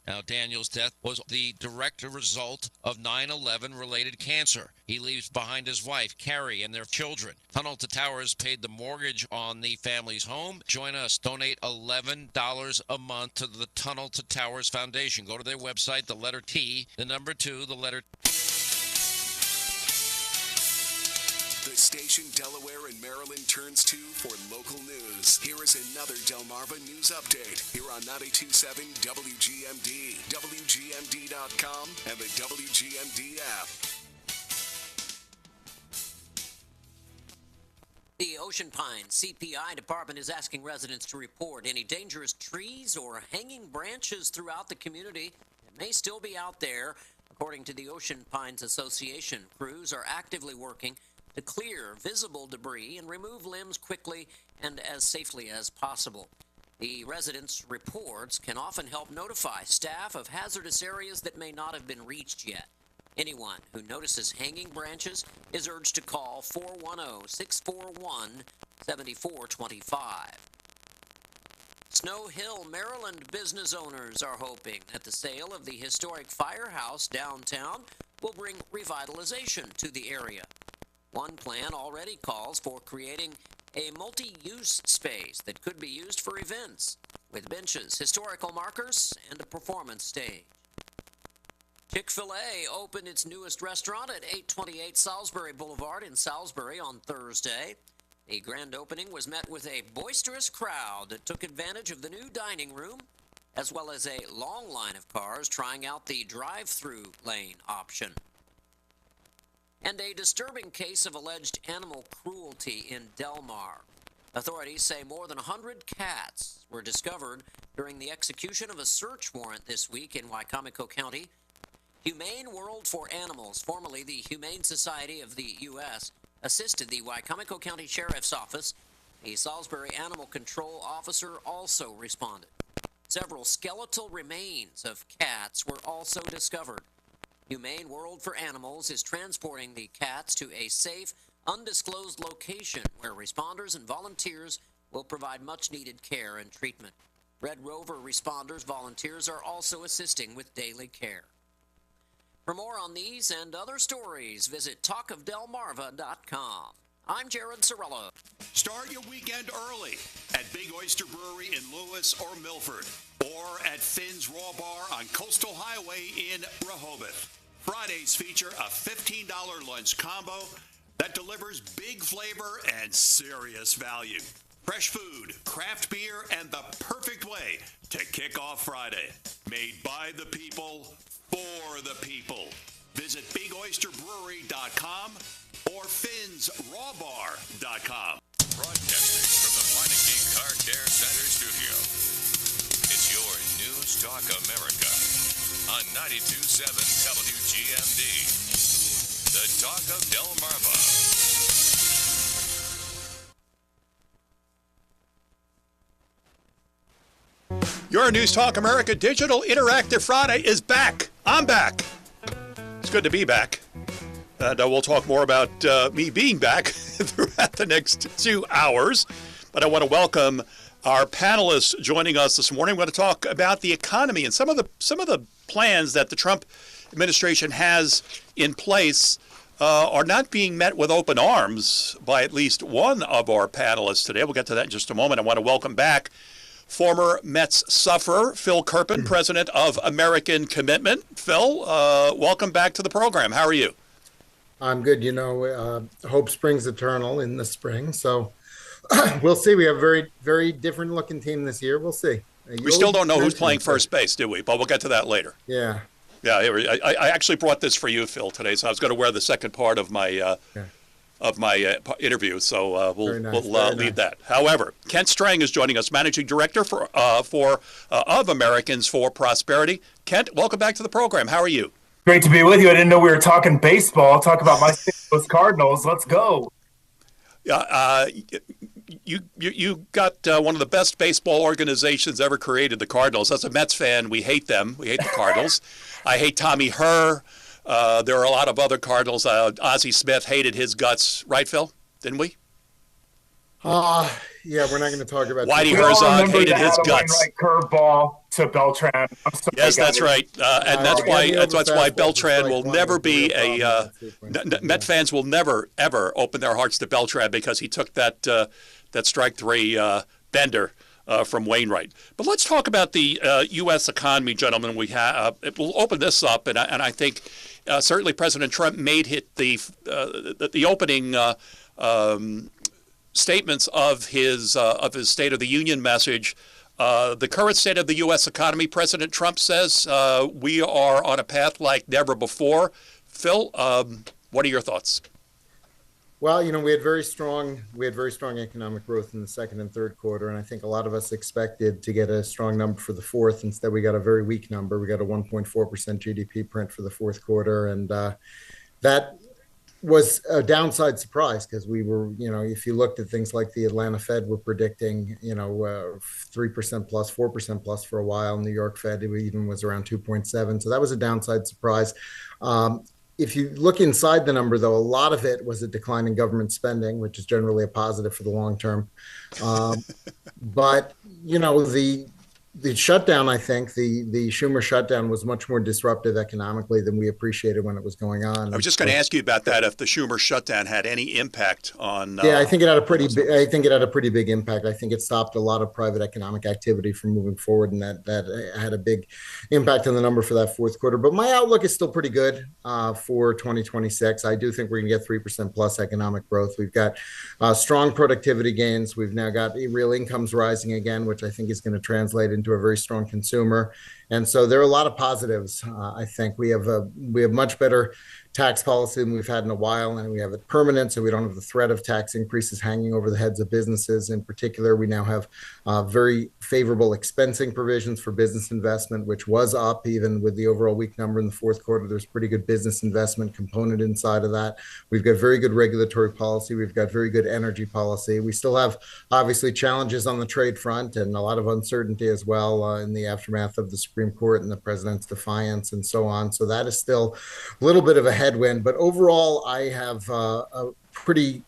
Now, Daniel's death was the direct result of 9/11 related cancer. He leaves behind his wife, Carrie, and their children. Tunnel to Towers paid the mortgage on the family's home. Join us. Donate $11 a month to the Tunnel to Towers Foundation. Go to their website, the letter T, the number 2, the letter T. The station Delaware and Maryland turns to for local news. Here is another Delmarva News Update here on 92.7 WGMD, WGMD.com, and the WGMD app. The Ocean Pines CPI department is asking residents to report any dangerous trees or hanging branches throughout the community that may still be out there. According to the Ocean Pines Association, crews are actively working to clear visible debris and remove limbs quickly and as safely as possible. The residents' reports can often help notify staff of hazardous areas that may not have been reached yet. Anyone who notices hanging branches is urged to call 410-641-7425. Snow Hill, Maryland business owners are hoping that the sale of the historic firehouse downtown will bring revitalization to the area. One plan already calls for creating a multi-use space that could be used for events, with benches, historical markers, and a performance stage. Chick-fil-A opened its newest restaurant at 828 Salisbury Boulevard in Salisbury on Thursday. The grand opening was met with a boisterous crowd that took advantage of the new dining room, as well as a long line of cars trying out the drive-through lane option. And a disturbing case of alleged animal cruelty in Delmar. Authorities say more than 100 cats were discovered during the execution of a search warrant this week in Wicomico County. Humane World for Animals, formerly the Humane Society of the U.S., assisted the Wicomico County Sheriff's Office. A Salisbury Animal Control officer also responded. Several skeletal remains of cats were also discovered. Humane World for Animals is transporting the cats to a safe, undisclosed location where responders and volunteers will provide much-needed care and treatment. Red Rover responders volunteers are also assisting with daily care. For more on these and other stories, visit talkofdelmarva.com. I'm Jared Sorello. Start your weekend early at Big Oyster Brewery in Lewis or Milford, or at Finn's Raw Bar on Coastal Highway in Rehoboth. Fridays feature a $15 lunch combo that delivers big flavor and serious value. Fresh food, craft beer, and the perfect way to kick off Friday. Made by the people, for the people. Visit BigOysterBrewery.com or FinnsRawBar.com. Broadcasting from the Meineke Car Care Center studio. It's your News Talk America on 92.7 WGMD. The Talk of Delmarva. Your News Talk America Digital Interactive Friday is back. I'm back. It's good to be back. And we'll talk more about me being back throughout the next 2 hours. But I want to welcome our panelists joining us this morning. We're going to talk about the economy and some of the plans that the Trump administration has in place are not being met with open arms by at least one of our panelists today. We'll get to that in just a moment. I want to welcome back former Mets sufferer, Phil Kerpen, president of American Commitment. Phil, welcome back to the program. How are you? I'm good. You know, hope springs eternal in the spring. So we'll see. We have a very, very different looking team this year. We'll see. We still don't know who's playing first base, do we? But we'll get to that later. Yeah. Yeah, I actually brought this for you, Phil, today. So I was going to wear the second part of my interview, so we'll leave that. However, Kent Strang is joining us, managing director of Americans for Prosperity. Kent, welcome back to the program. How are you? Great to be with you. I didn't know we were talking baseball. I'll talk about my St. Louis Cardinals. Let's go. Yeah, you got one of the best baseball organizations ever created, the Cardinals. As a Mets fan, we hate them. We hate the Cardinals. I hate Tommy Herr. There are a lot of other Cardinals. Ozzie Smith hated his guts, right, Phil? Didn't we? Yeah, we're not going to talk about Whitey We all Herzog remember hated the his Adam guts. Wainwright curveball to Beltran. I'm sorry, Yes, that's guys. right, and that's why fastball Beltran to will strike never one be was a real problem in that sequence. Met fans will never ever open their hearts to Beltran because he took that strike three bender from Wainwright. But let's talk about the U.S. economy, gentlemen. We'll open this up, and I think certainly President Trump made the opening statements of his State of the Union message. The current state of the U.S. economy, President Trump says, we are on a path like never before. Phil, what are your thoughts? Well, we had very strong economic growth in the second and third quarter, and I think a lot of us expected to get a strong number for the fourth. Instead, we got a very weak number. We got a 1.4% GDP print for the fourth quarter, and that was a downside surprise because we were, if you looked at things like the Atlanta Fed were predicting, 3% plus, 4% plus for a while. New York Fed even was around 2.7. So that was a downside surprise. If you look inside the number, though, a lot of it was a decline in government spending, which is generally a positive for the long term. But, the shutdown, I think, the Schumer shutdown was much more disruptive economically than we appreciated when it was going on. I was just going to ask you about that, if the Schumer shutdown had any impact on... Yeah, I think it had a pretty big impact. I think it stopped a lot of private economic activity from moving forward, and that had a big impact on the number for that fourth quarter. But my outlook is still pretty good for 2026. I do think we're going to get 3% plus economic growth. We've got strong productivity gains. We've now got real incomes rising again, which I think is going to translate into a very strong consumer. And so there are a lot of positives. I think we have much better tax policy than we've had in a while, and we have it permanent, so we don't have the threat of tax increases hanging over the heads of businesses. In particular, we now have very favorable expensing provisions for business investment, which was up even with the overall weak number in the fourth quarter. There's pretty good business investment component inside of that. We've got very good regulatory policy. We've got very good energy policy. We still have obviously challenges on the trade front and a lot of uncertainty as well in the aftermath of the Supreme Court and the president's defiance and so on. So that is still a little bit of a headwind, but overall, I have a pretty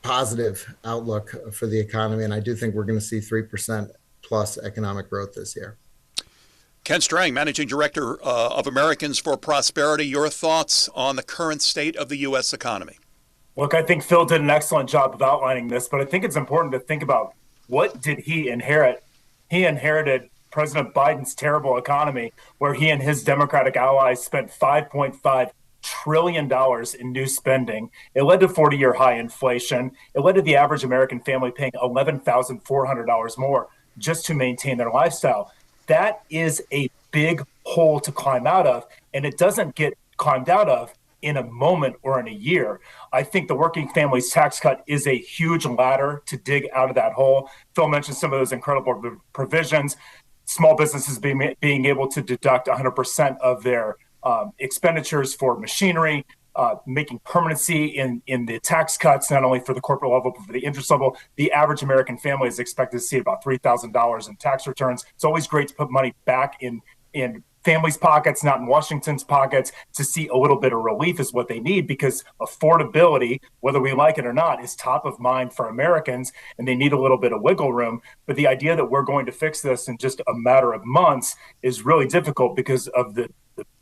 positive outlook for the economy, and I do think we're going to see 3% plus economic growth this year. Ken Strang, Managing Director of Americans for Prosperity, your thoughts on the current state of the U.S. economy? Look, I think Phil did an excellent job of outlining this, but I think it's important to think about what did he inherit? He inherited President Biden's terrible economy, where he and his Democratic allies spent $5.5 trillion in new spending. It led to 40-year high inflation. It led to the average American family paying $11,400 more just to maintain their lifestyle. That is a big hole to climb out of, and it doesn't get climbed out of in a moment or in a year. I think the working families tax cut is a huge ladder to dig out of that hole. Phil mentioned some of those incredible provisions. Small businesses being able to deduct 100% of their expenditures for machinery, making permanency in the tax cuts, not only for the corporate level, but for the interest level. The average American family is expected to see about $3,000 in tax returns. It's always great to put money back in families' pockets, not in Washington's pockets. To see a little bit of relief is what they need, because affordability, whether we like it or not, is top of mind for Americans, and they need a little bit of wiggle room. But the idea that we're going to fix this in just a matter of months is really difficult because of the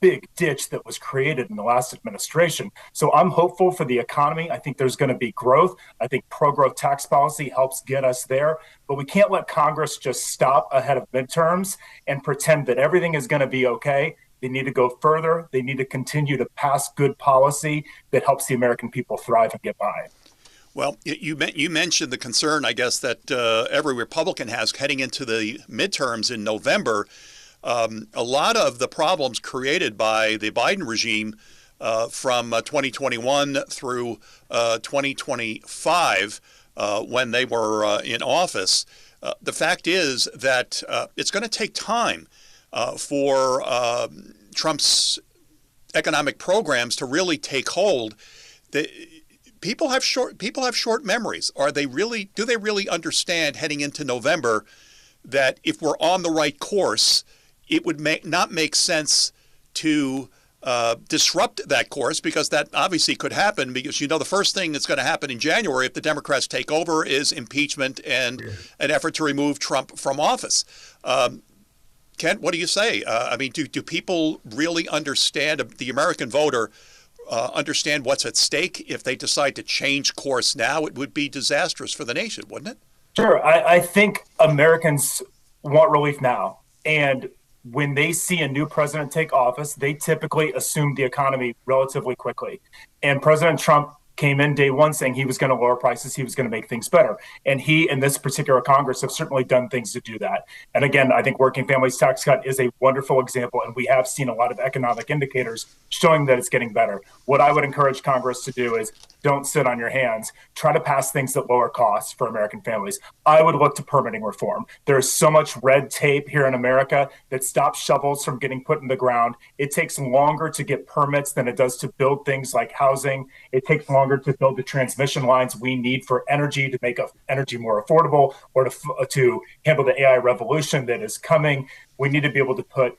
big ditch that was created in the last administration. So I'm hopeful for the economy. I think there's going to be growth. I think pro-growth tax policy helps get us there, but we can't let Congress just stop ahead of midterms and pretend that everything is going to be okay. They need to go further. They need to continue to pass good policy that helps the American people thrive and get by. Well, you mentioned the concern, I guess, that every Republican has heading into the midterms in November. A lot of the problems created by the Biden regime from 2021 through 2025, when they were in office, the fact is that it's going to take time for Trump's economic programs to really take hold. People have short memories. Do they really understand heading into November that if we're on the right course, it would not make sense to disrupt that course, because that obviously could happen, because the first thing that's going to happen in January if the Democrats take over is impeachment and an effort to remove Trump from office. Kent, what do you say? Do people really understand, the American voter understand what's at stake? If they decide to change course now, it would be disastrous for the nation, wouldn't it? Sure. I think Americans want relief now. And when they see a new president take office, they typically assume the economy relatively quickly. And President Trump came in day one saying he was going to lower prices, he was going to make things better. And he and this particular Congress have certainly done things to do that. And again, I think working families tax cut is a wonderful example, and we have seen a lot of economic indicators showing that it's getting better. What I would encourage Congress to do is don't sit on your hands. Try to pass things that lower costs for American families. I would look to permitting reform. There's so much red tape here in America that stops shovels from getting put in the ground. It takes longer to get permits than it does to build things like housing. It takes longer to build the transmission lines we need for energy, to make energy more affordable, or to handle the AI revolution that is coming. We need to be able to put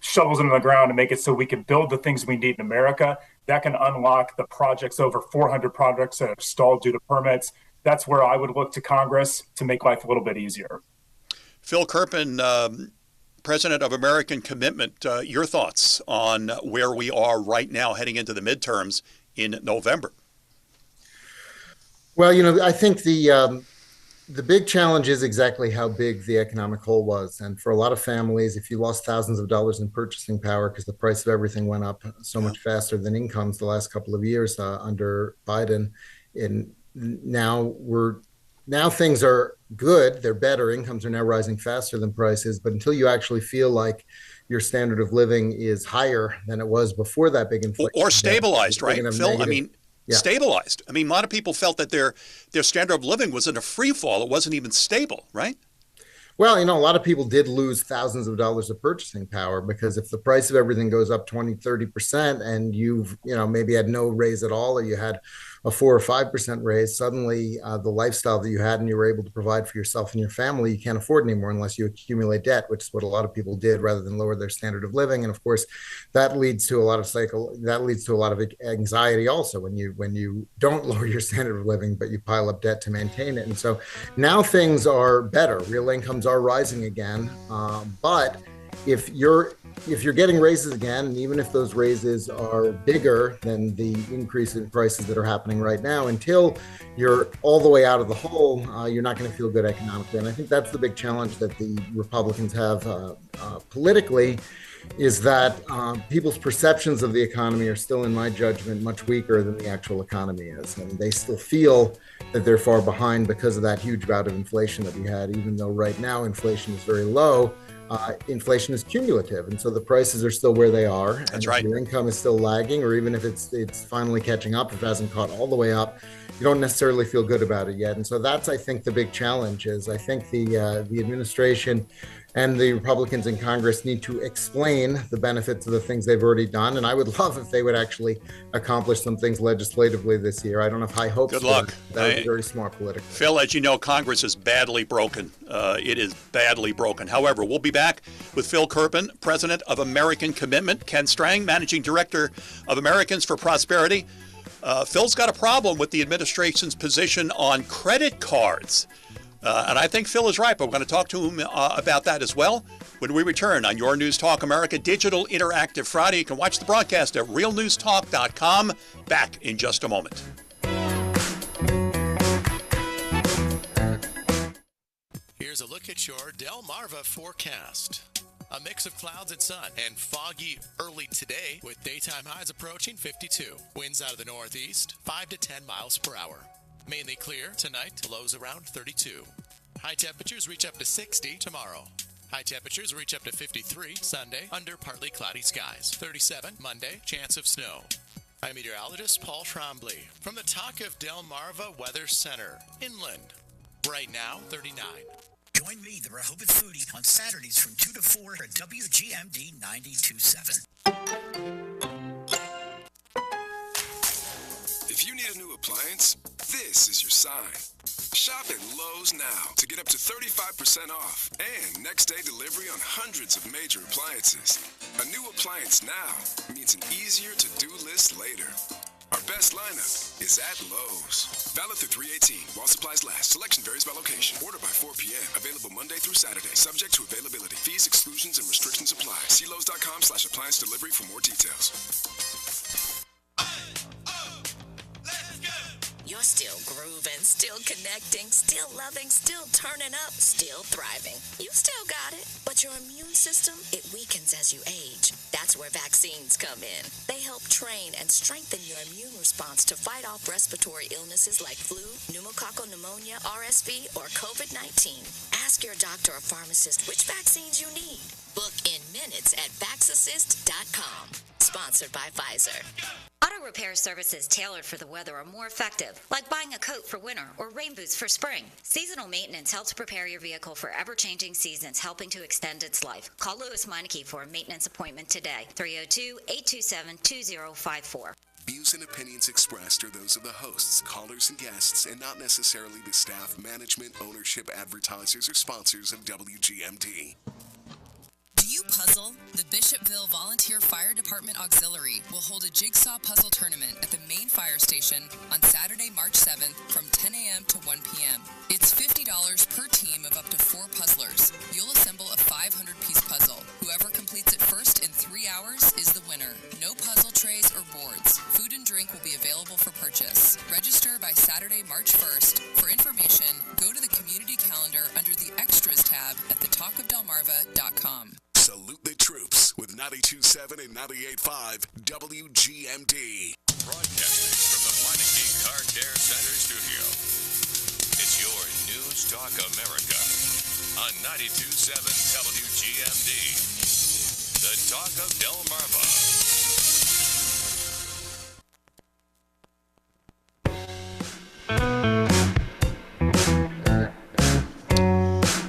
shovels in the ground and make it so we can build the things we need in America. That can unlock the projects, over 400 projects that have stalled due to permits. That's where I would look to Congress to make life a little bit easier. Phil Kerpen, President of American Commitment, your thoughts on where we are right now heading into the midterms in November? Well, I think the big challenge is exactly how big the economic hole was. And for a lot of families, if you lost thousands of dollars in purchasing power because the price of everything went up so much faster than incomes the last couple of years under Biden, and now things are good, they're better, incomes are now rising faster than prices, but until you actually feel like your standard of living is higher than it was before that big inflation. Or stabilized, right, Phil? Negative. Stabilized. A lot of people felt that their standard of living was in a free fall. It wasn't even stable, right? Well, a lot of people did lose thousands of dollars of purchasing power, because if the price of everything goes up 20, 30% and you've, maybe had no raise at all, or you had a 4 or 5% raise, suddenly the lifestyle that you had and you were able to provide for yourself and your family, you can't afford anymore unless you accumulate debt, which is what a lot of people did rather than lower their standard of living. And of course, that leads to a lot of anxiety also when you don't lower your standard of living, but you pile up debt to maintain it. And so now things are better. Real incomes are rising again. But if you're getting raises again, and even if those raises are bigger than the increase in prices that are happening right now, until you're all the way out of the hole, you're not going to feel good economically. And I think that's the big challenge that the Republicans have politically, is that people's perceptions of the economy are still, in my judgment, much weaker than the actual economy is. And they still feel that they're far behind because of that huge bout of inflation that we had, even though right now inflation is very low. Inflation is cumulative, and so the prices are still where they are. That's right. If your income is still lagging, or even if it's finally catching up, if it hasn't caught all the way up, you don't necessarily feel good about it yet. And so that's, I think, the big challenge. Is I think the administration and the Republicans in Congress need to explain the benefits of the things they've already done. And I would love if they would actually accomplish some things legislatively this year. I don't have high hopes. Good luck. That would be very smart politically. Phil, as you know, Congress is badly broken. It is badly broken. However, we'll be back with Phil Kerpen, President of American Commitment, Ken Strang, Managing Director of Americans for Prosperity. Phil's got a problem with the administration's position on credit cards. And I think Phil is right, but we're going to talk to him about that as well when we return on Your News Talk America Digital Interactive Friday. You can watch the broadcast at realnewstalk.com. Back in just a moment. Here's a look at your Delmarva forecast. A mix of clouds and sun, and foggy early today with daytime highs approaching 52. Winds out of the northeast, 5 to 10 miles per hour. Mainly clear tonight, lows around 32. High temperatures reach up to 60 tomorrow. High temperatures reach up to 53 Sunday under partly cloudy skies. 37 Monday, chance of snow. I'm meteorologist Paul Trombley from the Talk of Delmarva Weather Center, inland. Right now, 39. Join me, the Rehoboth Foodie, on Saturdays from 2 to 4 at WGMD 92.7. If you need a new appliance, This is your sign. Shop at Lowe's now to get up to 35% off and next day delivery on hundreds of major appliances. A new appliance now means an easier to-do list later. Our best lineup is at Lowe's. Valid through 3/18 while supplies last. Selection varies by location. Order by 4 p.m. Available Monday through Saturday. Subject to availability. Fees, exclusions, and restrictions apply. See Lowe's.com/appliance delivery for more details. You're still grooving, still connecting, still loving, still turning up, still thriving. You still got it, but your immune system, it weakens as you age. That's where vaccines come in. They help train and strengthen your immune response to fight off respiratory illnesses like flu, pneumococcal pneumonia, RSV, or COVID-19. Ask your doctor or pharmacist which vaccines you need. Book in minutes at VaxAssist.com. Sponsored by Pfizer. Auto repair services tailored for the weather are more effective, like buying a coat for winter or rain boots for spring. Seasonal maintenance helps prepare your vehicle for ever-changing seasons, helping to extend its life. Call Lewis Meineke for a maintenance appointment today, 302-827-2054. Views and opinions expressed are those of the hosts, callers, and guests, and not necessarily the staff, management, ownership, advertisers, or sponsors of WGMD. Do you puzzle? The Bishopville Volunteer Fire Department Auxiliary will hold a jigsaw puzzle tournament at the main fire station on Saturday, March 7th from 10 a.m. to 1 p.m. It's $50 per team of up to 4 puzzlers. You'll assemble a 500-piece puzzle. Whoever completes it first in 3 hours is the winner. No puzzle trays or boards. Food and drink will be available for purchase. Register by Saturday, March 1st. For information, go to the community calendar under the Extras tab at thetalkofdelmarva.com. Salute the troops with 92.7 and 98.5 WGMD. Broadcasting from the Meineke Car Care Center studio. It's your News Talk America on 92.7 WGMD. The Talk of Delmarva.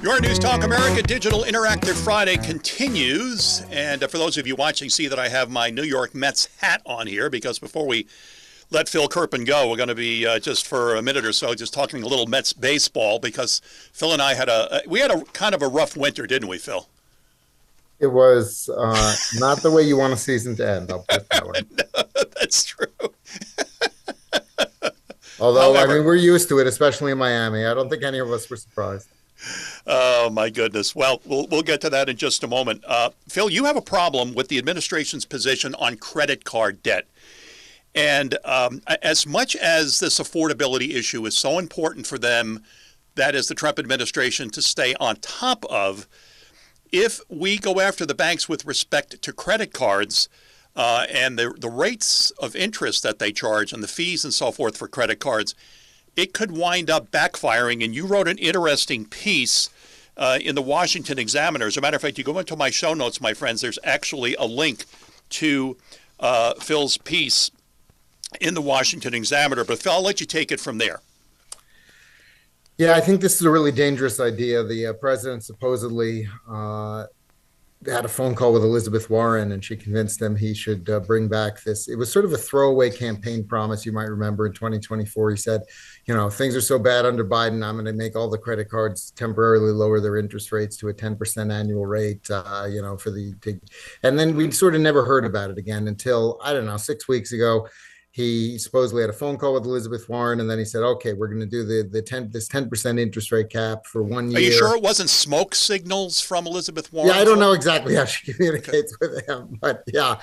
Your News Talk America Digital Interactive Friday continues. And for those of you watching, see that I have my New York Mets hat on here because before we let Phil Kerpen go, we're going to be just for a minute or so just talking a little Mets baseball because Phil and I had a kind of a rough winter, didn't we, Phil? It was not the way you want a season to end. I'll put it that way. No, that's true. Although, however, I mean, we're used to it, especially in Miami. I don't think any of us were surprised. Oh, my goodness. Well, we'll get to that in just a moment. Phil, you have a problem with the administration's position on credit card debt. And as much as this affordability issue is so important for them, that is the Trump administration to stay on top of, if we go after the banks with respect to credit cards and the rates of interest that they charge and the fees and so forth for credit cards, it could wind up backfiring. And you wrote an interesting piece in the Washington Examiner. As a matter of fact, you go into my show notes, my friends, there's actually a link to Phil's piece in the Washington Examiner. But Phil, I'll let you take it from there. Yeah, I think this is a really dangerous idea. The president supposedly had a phone call with Elizabeth Warren, and she convinced him he should bring back this. It was sort of a throwaway campaign promise. You might remember in 2024, he said, things are so bad under Biden, I'm going to make all the credit cards temporarily lower their interest rates to a 10% annual rate, and then we sort of never heard about it again until, 6 weeks ago. He supposedly had a phone call with Elizabeth Warren, and then he said, okay, we're going to do this 10% interest rate cap for 1 year. Are you sure it wasn't smoke signals from Elizabeth Warren? Yeah, I don't know exactly how she communicates with him, but yeah.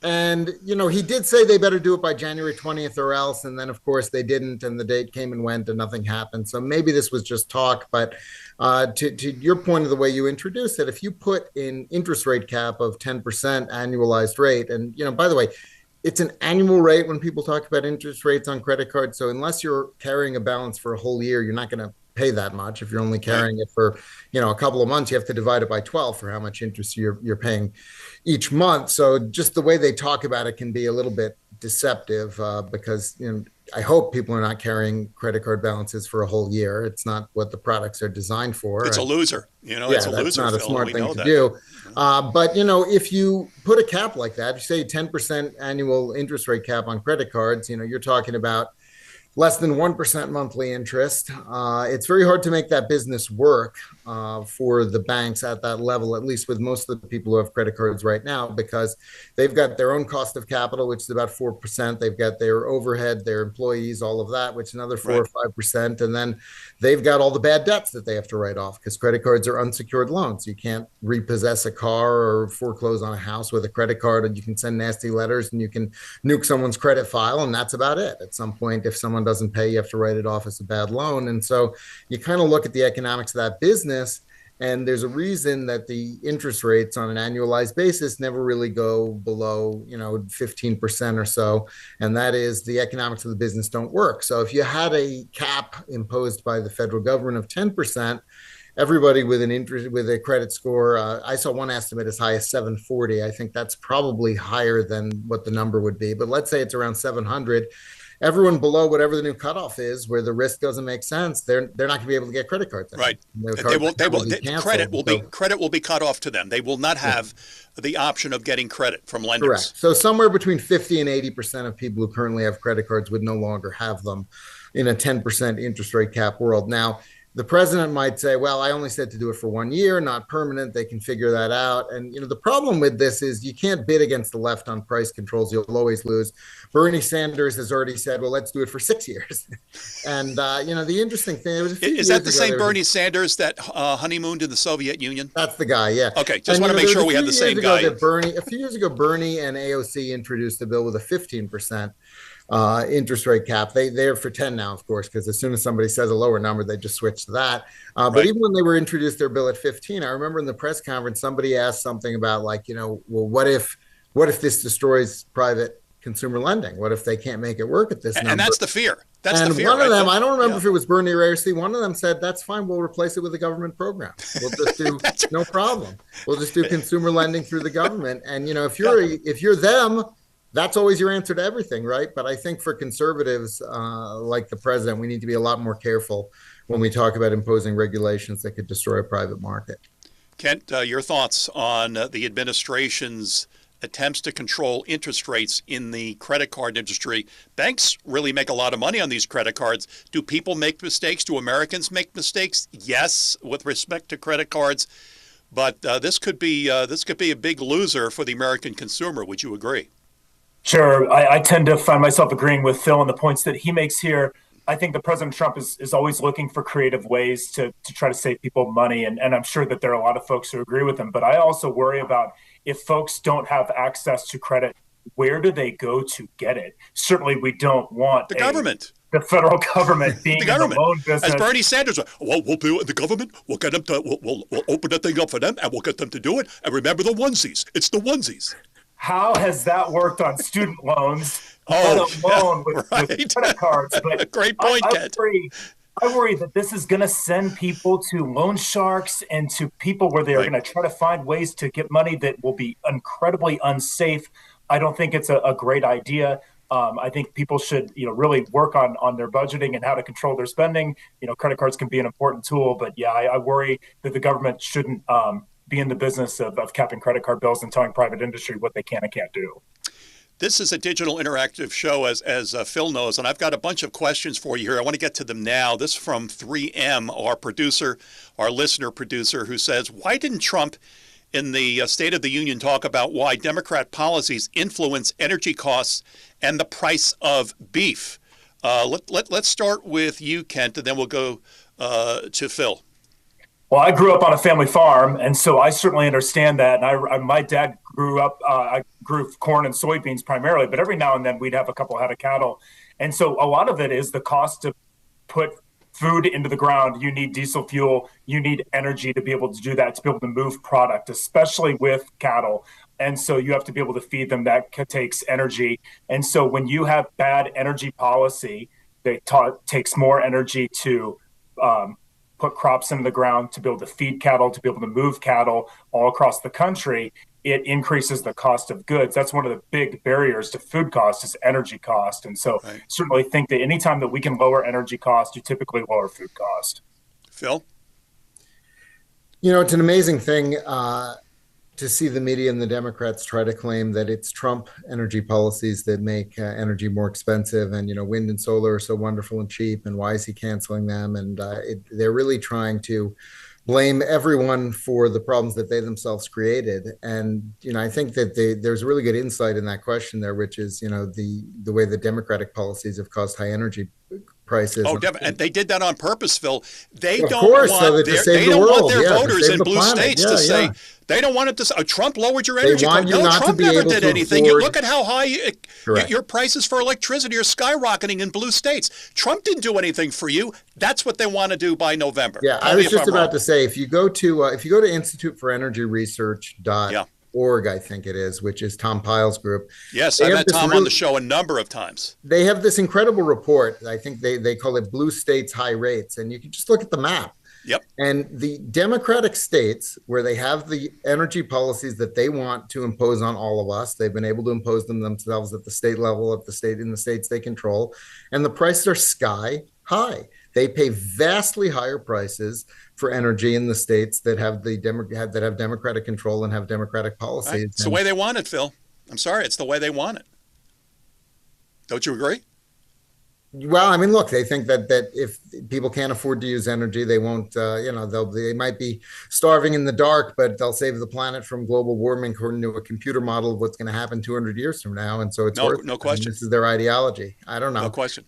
And, he did say they better do it by January 20th or else. And then, of course, they didn't. And the date came and went and nothing happened. So maybe this was just talk. But to your point of the way you introduced it, if you put in interest rate cap of 10% annualized rate, and, by the way, it's an annual rate when people talk about interest rates on credit cards. So unless you're carrying a balance for a whole year, you're not going to pay that much. If you're only carrying it for, a couple of months, you have to divide it by 12 for how much interest you're paying each month. So just the way they talk about it can be a little bit deceptive because, I hope people are not carrying credit card balances for a whole year. It's not what the products are designed for. It's a loser. It's a loser. That's not a Phil, smart thing to do. But if you put a cap like that, you say 10% annual interest rate cap on credit cards, you're talking about less than 1% monthly interest. It's very hard to make that business work for the banks at that level, at least with most of the people who have credit cards right now, because they've got their own cost of capital, which is about 4%. They've got their overhead, their employees, all of that, which is another 4 or 5%. And then they've got all the bad debts that they have to write off, because credit cards are unsecured loans. You can't repossess a car or foreclose on a house with a credit card, and you can send nasty letters and you can nuke someone's credit file, and that's about it. At some point, if someone doesn't pay, you have to write it off as a bad loan. And so you kind of look at the economics of that business, and there's a reason that the interest rates on an annualized basis never really go below 15% or so, and that is the economics of the business don't work. So if you had a cap imposed by the federal government of 10%, everybody with a credit score, I saw one estimate as high as 740. I think that's probably higher than what the number would be, but let's say it's around 700. Everyone below whatever the new cutoff is, where the risk doesn't make sense, they're not going to be able to get credit cards. Right. Credit will be cut off to them. They will not have the option of getting credit from lenders. Correct. So somewhere between 50 and 80% of people who currently have credit cards would no longer have them in a 10% interest rate cap world. Now, the president might say, well, I only said to do it for 1 year, not permanent. They can figure that out. And, the problem with this is you can't bid against the left on price controls. You'll always lose. Bernie Sanders has already said, well, let's do it for 6 years. And, the interesting thing is that the same Bernie Sanders that honeymooned in the Soviet Union? That's the guy, yeah. Okay, just want to make sure we have the same guy. A few years ago, Bernie and AOC introduced a bill with a 15% interest rate cap. They're for 10 now, of course, because as soon as somebody says a lower number, they just switch to that. But even when they were introduced their bill at 15, I remember in the press conference, somebody asked something about well, what if this destroys private consumer lending? What if they can't make it work at this number? And that's the fear. One of them, I don't remember if it was Bernie or AOC, one of them said, that's fine, we'll replace it with a government program. We'll just do, no problem. We'll just do consumer lending through the government. And, if you're them, that's always your answer to everything, right? But I think for conservatives like the president, we need to be a lot more careful when we talk about imposing regulations that could destroy a private market. Kent, your thoughts on the administration's attempts to control interest rates in the credit card industry? Banks really make a lot of money on these credit cards. Do people make mistakes? Do Americans make mistakes? Yes, with respect to credit cards. But this could be a big loser for the American consumer. Would you agree? Sure. I tend to find myself agreeing with Phil on the points that he makes here. I think that President Trump is always looking for creative ways to try to save people money. And I'm sure that there are a lot of folks who agree with him. But I also worry about if folks don't have access to credit, where do they go to get it? Certainly, we don't want the government. The federal government being in the loan business. As Bernie Sanders, we'll do it in the government. We'll get them to, we'll open the thing up for them, and we'll get them to do it. And remember the onesies. It's the onesies. How has that worked on student loans? With credit cards. But great point, Kent. I worry that this is going to send people to loan sharks and to people where they are going to try to find ways to get money that will be incredibly unsafe. I don't think it's a great idea. I think people should, really work on their budgeting and how to control their spending. Credit cards can be an important tool, but I worry that the government shouldn't be in the business of capping credit card bills and telling private industry what they can and can't do. This is a digital interactive show, as Phil knows, and I've got a bunch of questions for you here. I want to get to them now. This is from 3M, our listener producer, who says, why didn't Trump in the State of the Union talk about why Democrat policies influence energy costs and the price of beef? Let's start with you, Kent, and then we'll go to Phil. Well, I grew up on a family farm, and so I certainly understand that. And my dad grew up, I grew corn and soybeans primarily, but every now and then we'd have a couple head of cattle. And so a lot of it is the cost to put food into the ground. You need diesel fuel, you need energy to be able to do that, to be able to move product, especially with cattle. And so you have to be able to feed them. That takes energy. And so when you have bad energy policy, that takes more energy to put crops into the ground, to be able to feed cattle, to be able to move cattle all across the country. it increases the cost of goods. That's one of the big barriers to food cost is energy cost. And so certainly think that anytime that we can lower energy cost, you typically lower food cost. Phil? It's an amazing thing to see the media and the Democrats try to claim that it's Trump energy policies that make energy more expensive, and wind and solar are so wonderful and cheap, and why is he canceling them? And they're really trying to blame everyone for the problems that they themselves created. And I think that there's really good insight in that question there, which is the way the Democratic policies have caused high energy prices. And they did that on purpose, Phil. They of don't course, want so their, they don't want their voters in blue planet. states to say they don't want it to say, Trump lowered your They energy want cost. you No, not to Trump be never able did to anything. afford- Look at how high Correct. your prices for electricity are skyrocketing in blue states. Trump didn't do anything for you. That's what they want to do by November. Yeah, Tell I me was if just I'm about wrong. to say, if you go to Institute for Energy Research.org, I think it is, which is Tom Pyle's group. Yes, They I've have had this Tom on really- the show a number of times. They have this incredible report. I think they call it Blue States High Rates, and you can just look at the map. Yep. And the Democratic states where they have the energy policies that they want to impose on all of us, they've been able to impose them themselves at the state level, in the states they control, and the prices are sky high. They pay vastly higher prices for energy in the states that have Democratic control and have Democratic policies. Right? It's the way they want it, Phil. I'm sorry, it's the way they want it. Don't you agree? Well, I mean, look, they think that if people can't afford to use energy, they won't, they might be starving in the dark, but they'll save the planet from global warming according to a computer model of what's going to happen 200 years from now. And so it's worth it. No question. This is their ideology. I don't know. No question.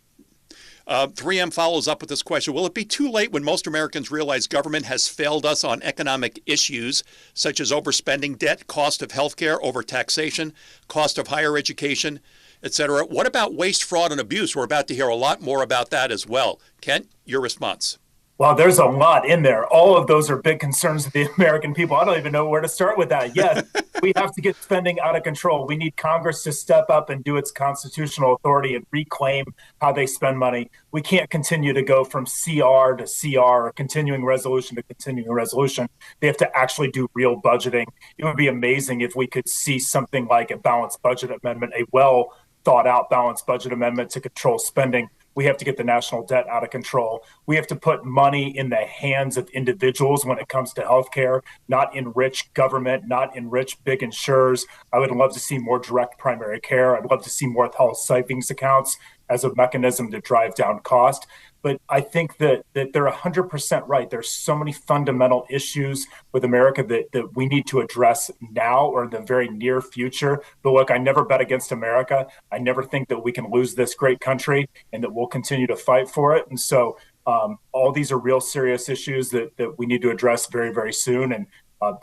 3M follows up with this question. Will it be too late when most Americans realize government has failed us on economic issues such as overspending, debt, cost of healthcare, overtaxation, cost of higher education, etc.? What about waste, fraud, and abuse? We're about to hear a lot more about that as well. Kent, your response. Well, there's a lot in there. All of those are big concerns of the American people. I don't even know where to start with that. Yes, we have to get spending out of control. We need Congress to step up and do its constitutional authority and reclaim how they spend money. We can't continue to go from CR to CR or continuing resolution to continuing resolution. They have to actually do real budgeting. It would be amazing if we could see something like a balanced budget amendment, a well thought out balanced budget amendment to control spending. We have to get the national debt out of control. We have to put money in the hands of individuals when it comes to healthcare, not enrich government, not enrich big insurers. I would love to see more direct primary care. I'd love to see more health savings accounts as a mechanism to drive down cost. But I think that they're 100% right. There's so many fundamental issues with America that we need to address now or in the very near future. But look, I never bet against America. I never think that we can lose this great country and that we'll continue to fight for it. And so all these are real serious issues that we need to address very, very soon. And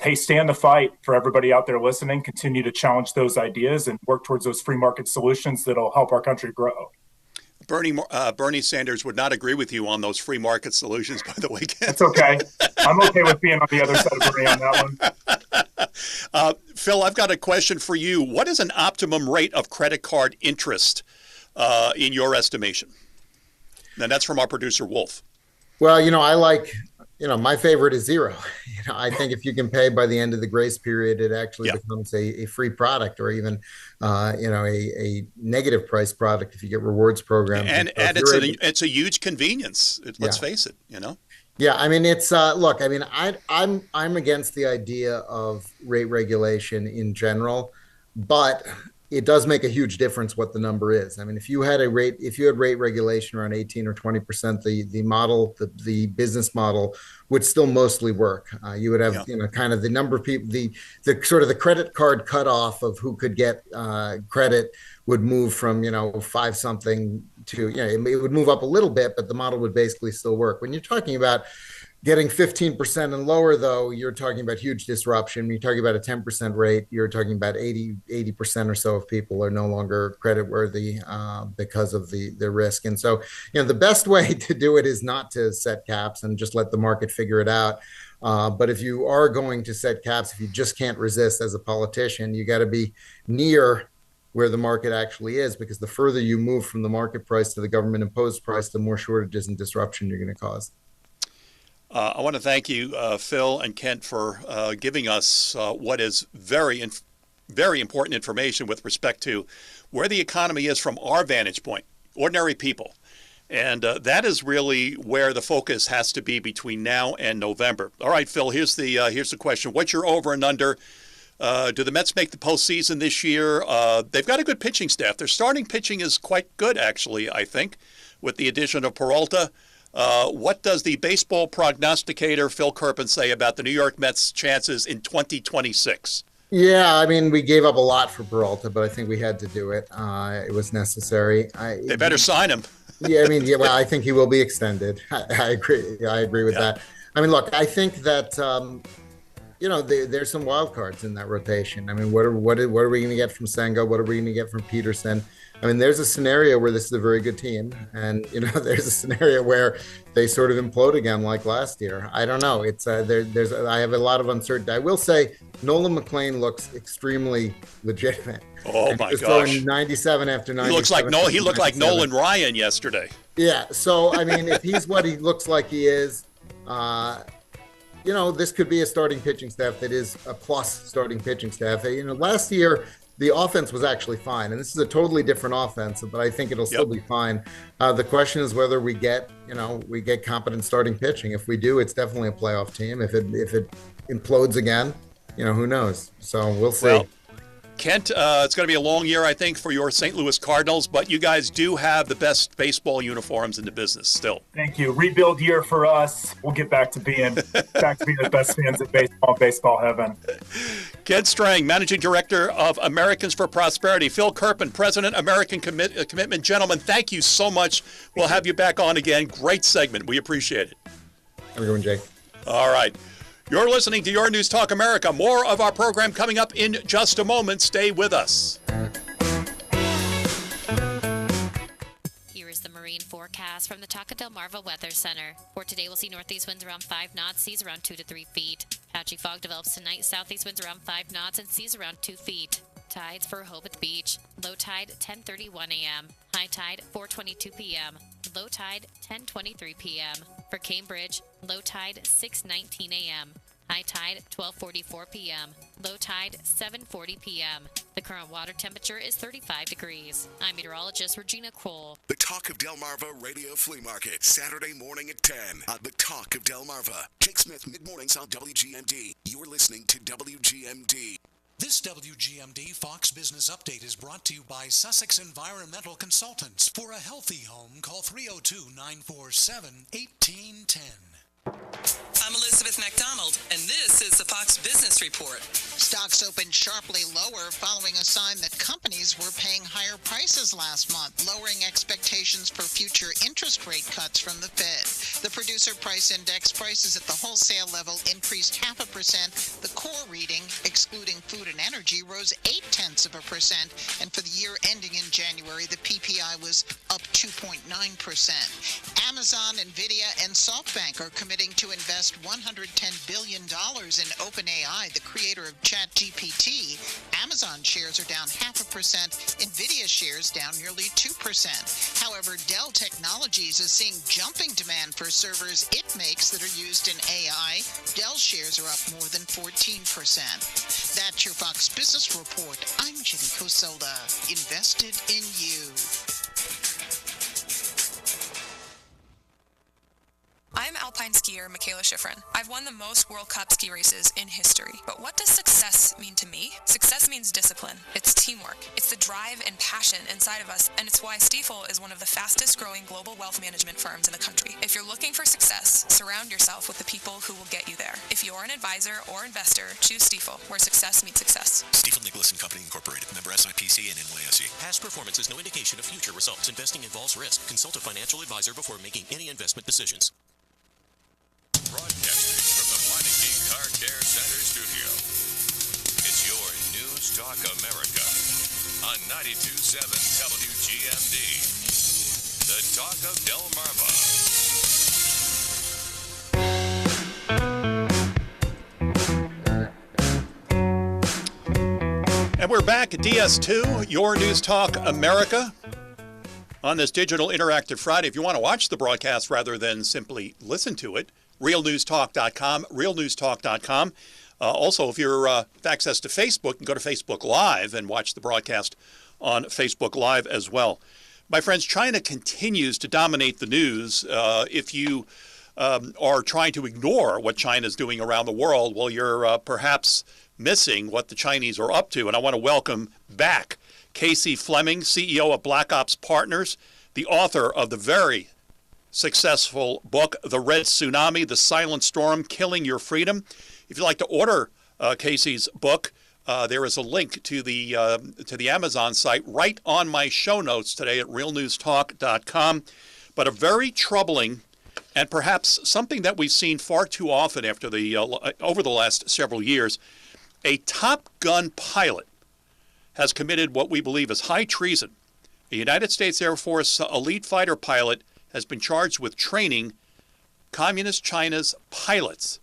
hey, stand the fight for everybody out there listening. Continue to challenge those ideas and work towards those free market solutions that'll help our country grow. Bernie Sanders would not agree with you on those free market solutions, by the way. That's okay. I'm okay with being on the other side of Bernie on that one. Phil, I've got a question for you. What is an optimum rate of credit card interest in your estimation? And that's from our producer, Wolf. Well, I like, my favorite is zero. I think if you can pay by the end of the grace period, it actually becomes a free product, or even, a negative price product if you get rewards programs. And it's a huge convenience. Let's face it, Yeah, I mean, it's look. I mean, I'm against the idea of rate regulation in general, but it does make a huge difference what the number is. I mean, if you had rate regulation around 18 or 20%, the model, the business model would still mostly work. You would have, kind of the number of people, the sort of the credit card cutoff of who could get credit would move from, 5 something to, it would move up a little bit, but the model would basically still work. When you're talking about getting 15% and lower, though, you're talking about huge disruption. When you're talking about a 10% rate, you're talking about 80% or so of people are no longer creditworthy because of the risk. And so, the best way to do it is not to set caps and just let the market figure it out. But if you are going to set caps, if you just can't resist as a politician, you got to be near where the market actually is, because the further you move from the market price to the government imposed price, the more shortages and disruption you're going to cause. I want to thank you, Phil and Kent, for giving us what is very important information with respect to where the economy is from our vantage point, ordinary people. And that is really where the focus has to be between now and November. All right, Phil, here's the question. What's your over and under? Do the Mets make the postseason this year? They've got a good pitching staff. Their starting pitching is quite good, actually, I think, with the addition of Peralta. What does the baseball prognosticator Phil Kerpen say about the New York Mets' chances in 2026? Yeah, I mean, we gave up a lot for Peralta, but I think we had to do it. It was necessary. They better sign him. Yeah, I mean, well, I think he will be extended. I agree. I agree with that. I mean, look, I think that there's some wild cards in that rotation. I mean, what are we going to get from Senga? What are we going to get from Peterson? I mean, there's a scenario where this is a very good team, and there's a scenario where they sort of implode again like last year. I don't know. It's I have a lot of uncertainty. I will say Nolan McLean looks extremely legitimate. Oh my gosh! Throwing 97 after 97. He looked like Nolan Ryan yesterday. Yeah. So I mean, if he's what he looks like he is, this could be a starting pitching staff that is a plus starting pitching staff. Last year the offense was actually fine, and this is a totally different offense, but I think it'll still be fine. The question is whether we get competent starting pitching. If we do, it's definitely a playoff team. If it implodes again, who knows? So we'll see. Well, Kent, it's going to be a long year, I think, for your St. Louis Cardinals, but you guys do have the best baseball uniforms in the business still. Thank you. Rebuild year for us. We'll get back to being the best fans at baseball heaven. Kent Strang, Managing Director of Americans for Prosperity. Phil Kerpen, President, American Commitment. Gentlemen, thank you so much. We'll have you back on again. Great segment. We appreciate it. Have a good one, Jake. All right. You're listening to Your News Talk America. More of our program coming up in just a moment. Stay with us. Here is the marine forecast from the Taco Del Marva Weather Center. For today, we'll see northeast winds around 5 knots, seas around 2 to 3 feet. Patchy fog develops tonight, southeast winds around 5 knots, and seas around 2 feet. Tides for Rehoboth Beach. Low tide 10:31 a.m. High tide 4:22 p.m. Low tide 10:23 p.m. For Cambridge, low tide 6:19 a.m. High tide 12:44 p.m. Low tide 7:40 p.m. The current water temperature is 35 degrees. I'm meteorologist Regina Kroll. The Talk of Delmarva Radio Flea Market, Saturday morning at 10 on The Talk of Delmarva. Jake Smith, mid-mornings on WGMD. You're listening to WGMD. This WGMD Fox Business Update is brought to you by Sussex Environmental Consultants. For a healthy home, call 302-947-1810. I'm Elizabeth McDonald, and this is the Fox Business Report. Stocks opened sharply lower following a sign that companies were paying higher prices last month, lowering expectations for future interest rate cuts from the Fed. The producer price index prices at the wholesale level increased 0.5%. The core reading, excluding food and energy, rose 0.8%. And for the year ending in January, the PPI was up 2.9%. Amazon, Nvidia, and SoftBank are committing to invest $110 billion in OpenAI, the creator of ChatGPT. Amazon shares are down 0.5%. Nvidia shares down nearly 2%. However, Dell Technologies is seeing jumping demand for servers it makes that are used in AI. Dell shares are up more than 14%. That's your Fox Business Report. I'm Jenny Coselda. Invested in you. I'm alpine skier Michaela Schifrin. I've won the most World Cup ski races in history. But what does success mean to me? Success means discipline. It's teamwork. It's the drive and passion inside of us, and it's why Stifel is one of the fastest growing global wealth management firms in the country. If you're looking for success, surround yourself with the people who will get you there. If you're an advisor or investor, choose Stifel, where success meets success. Stifel Nicholas & Company Incorporated, member SIPC and NYSE. Past performance is no indication of future results. Investing involves risk. Consult a financial advisor before making any investment decisions. Broadcasting from the Meineke Car Care Center studio. It's your News Talk America on 92.7 WGMD. The Talk of Delmarva. And we're back at DS2, Your News Talk America, on this digital interactive Friday. If you want to watch the broadcast rather than simply listen to it, realnewstalk.com, realnewstalk.com. Also, if you're have access to Facebook, you can go to Facebook Live and watch the broadcast on Facebook Live as well. My friends, China continues to dominate the news. If you are trying to ignore what China is doing around the world, well, you're perhaps missing what the Chinese are up to. And I want to welcome back Casey Fleming, CEO of Black Ops Partners, the author of the very successful book, The Red Tsunami, The Silent Storm, Killing Your Freedom. If you'd like to order Casey's book, there is a link to the Amazon site right on my show notes today at realnewstalk.com. But a very troubling and perhaps something that we've seen far too often over the last several years, a Top Gun pilot has committed what we believe is high treason. A United States Air Force elite fighter pilot has been charged with training Communist China's pilots.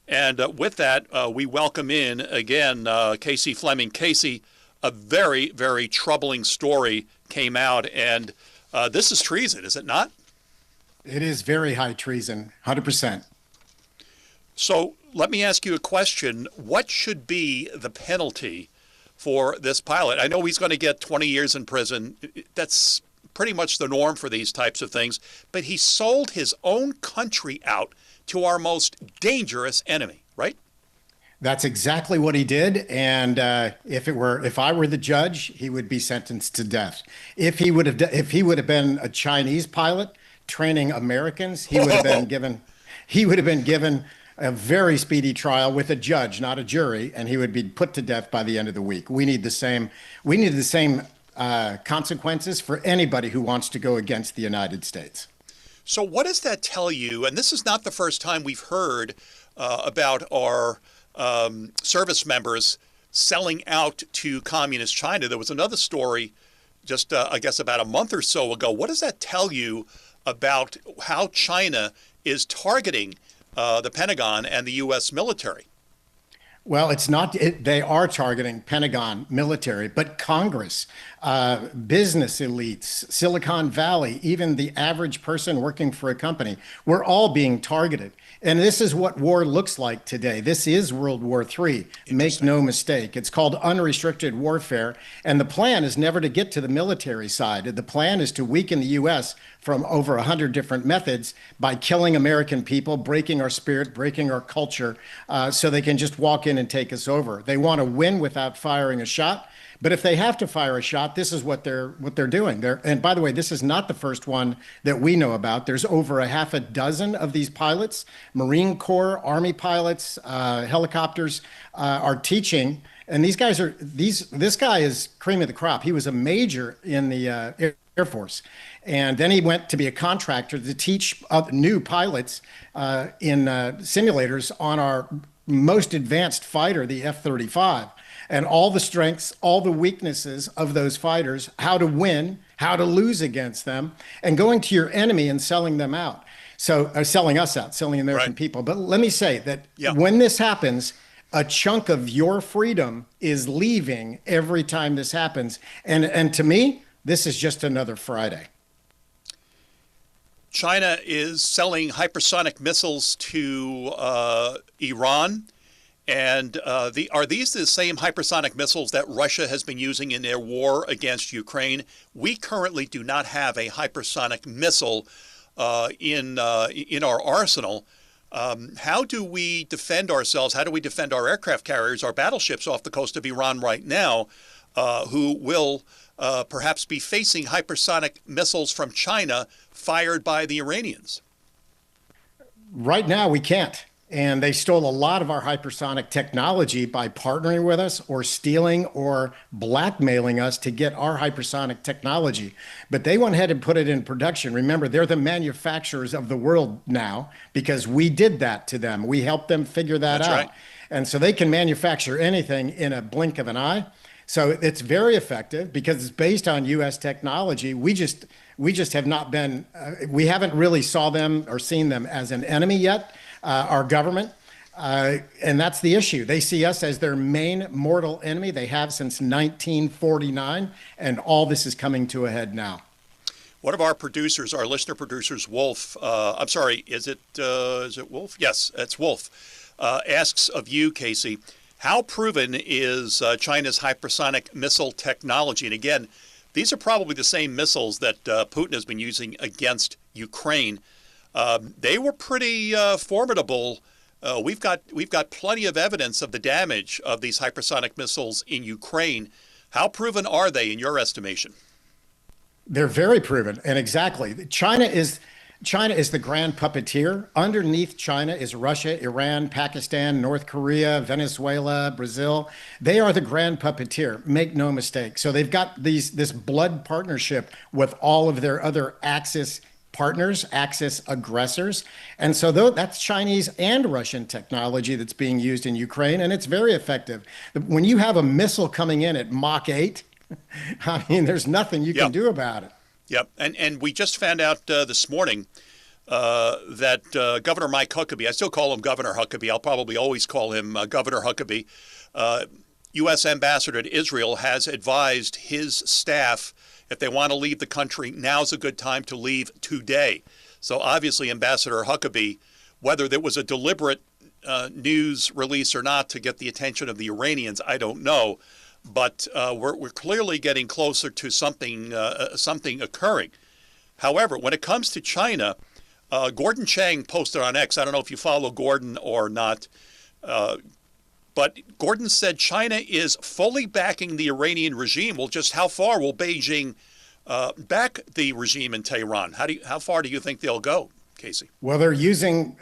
And with that, we welcome in again Casey Fleming. Casey, a very, very troubling story came out, and this is treason, is it not? It is very high treason, 100%. So let me ask you a question. What should be the penalty for this pilot? I know he's going to get 20 years in prison. That's pretty much the norm for these types of things. But he sold his own country out to our most dangerous enemy, right? That's exactly what he did. And if I were the judge, he would be sentenced to death. If he would have been a Chinese pilot training Americans, he would have been given a very speedy trial with a judge, not a jury, and he would be put to death by the end of the week. We need the same consequences for anybody who wants to go against the United States. So what does that tell you? And this is not the first time we've heard about our service members selling out to Communist China. There was another story just, I guess, about a month or so ago. What does that tell you about how China is targeting the Pentagon and the U.S. military? Well, it's not. They are targeting Pentagon military, but Congress, business elites, Silicon Valley, even the average person working for a company, we're all being targeted. And this is what war looks like today. This is World War III. Make no mistake. It's called unrestricted warfare. And the plan is never to get to the military side. The plan is to weaken the U.S. from over 100 different methods by killing American people, breaking our spirit, breaking our culture, so they can just walk in and take us over. They want to win without firing a shot. But if they have to fire a shot, this is what they're doing. And by the way, this is not the first one that we know about. There's over a half a dozen of these pilots, Marine Corps, Army pilots, helicopters are teaching. And these guys this guy is cream of the crop. He was a major in the Air Force. And then he went to be a contractor to teach new pilots in simulators on our most advanced fighter, the F-35. And all the strengths, all the weaknesses of those fighters, how to win, how to lose against them, and going to your enemy and selling them out. So selling us out, selling American people. But let me say that when this happens, a chunk of your freedom is leaving every time this happens. And to me, this is just another Friday. China is selling hypersonic missiles to Iran. And are these the same hypersonic missiles that Russia has been using in their war against Ukraine? We currently do not have a hypersonic missile in our arsenal. How do we defend ourselves? How do we defend our aircraft carriers, our battleships off the coast of Iran right now, who will perhaps be facing hypersonic missiles from China fired by the Iranians? Right now, we can't. And they stole a lot of our hypersonic technology by partnering with us or stealing or blackmailing us to get our hypersonic technology. But they went ahead and put it in production. Remember, they're the manufacturers of the world now because we did that to them. We helped them figure that out. Right. And so they can manufacture anything in a blink of an eye. So it's very effective because it's based on U.S. technology. We just have not been, we haven't really saw them or seen them as an enemy yet. Our government, and that's the issue. They see us as their main mortal enemy. They have since 1949, and all this is coming to a head now. One of our producers, our listener producers, Wolf, I'm sorry, is it Wolf? Yes, it's Wolf, asks of you, Casey, how proven is China's hypersonic missile technology? And again, these are probably the same missiles that Putin has been using against Ukraine. They were pretty formidable. We've got plenty of evidence of the damage of these hypersonic missiles in Ukraine. How proven are they in your estimation? They're very proven, and exactly. China is the grand puppeteer. Underneath China is Russia, Iran, Pakistan, North Korea, Venezuela, Brazil. They are the grand puppeteer. Make no mistake. So they've got this blood partnership with all of their other Axis partners, Axis aggressors. And so that's Chinese and Russian technology that's being used in Ukraine, and it's very effective. When you have a missile coming in at Mach 8, I mean, there's nothing you can do about it. Yep. And we just found out this morning that Governor Mike Huckabee, I still call him Governor Huckabee, I'll probably always call him Governor Huckabee, U.S. Ambassador to Israel, has advised his staff if they want to leave the country, now's a good time to leave today. So obviously Ambassador Huckabee, whether there was a deliberate news release or not to get the attention of the Iranians, I don't know. But we're clearly getting closer to something occurring. However, when it comes to China, Gordon Chang posted on X, I don't know if you follow Gordon or not, but Gordon said China is fully backing the Iranian regime. Well, just how far will Beijing back the regime in Tehran? How far do you think they'll go, Casey? Well, they're using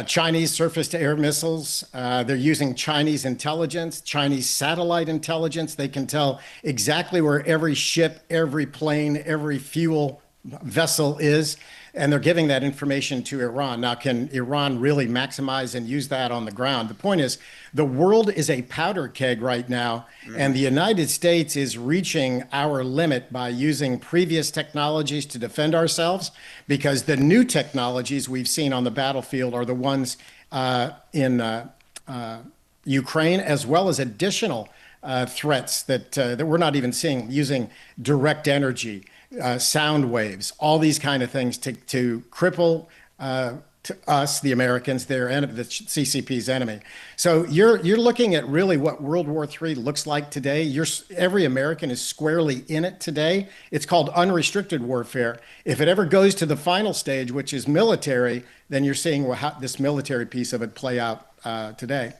Chinese surface-to-air missiles. They're using Chinese intelligence, Chinese satellite intelligence. They can tell exactly where every ship, every plane, every fuel vessel is, and they're giving that information to Iran. Now, can Iran really maximize and use that on the ground? The point is, the world is a powder keg right now, and the United States is reaching our limit by using previous technologies to defend ourselves, because the new technologies we've seen on the battlefield are the ones in Ukraine, as well as additional threats that we're not even seeing, using direct energy, sound waves, all these kind of things to cripple to us, the Americans, the CCP's enemy. So you're looking at really what World War III looks like today. Every American is squarely in it today. It's called unrestricted warfare. If it ever goes to the final stage, which is military, then you're seeing how this military piece of it play out today.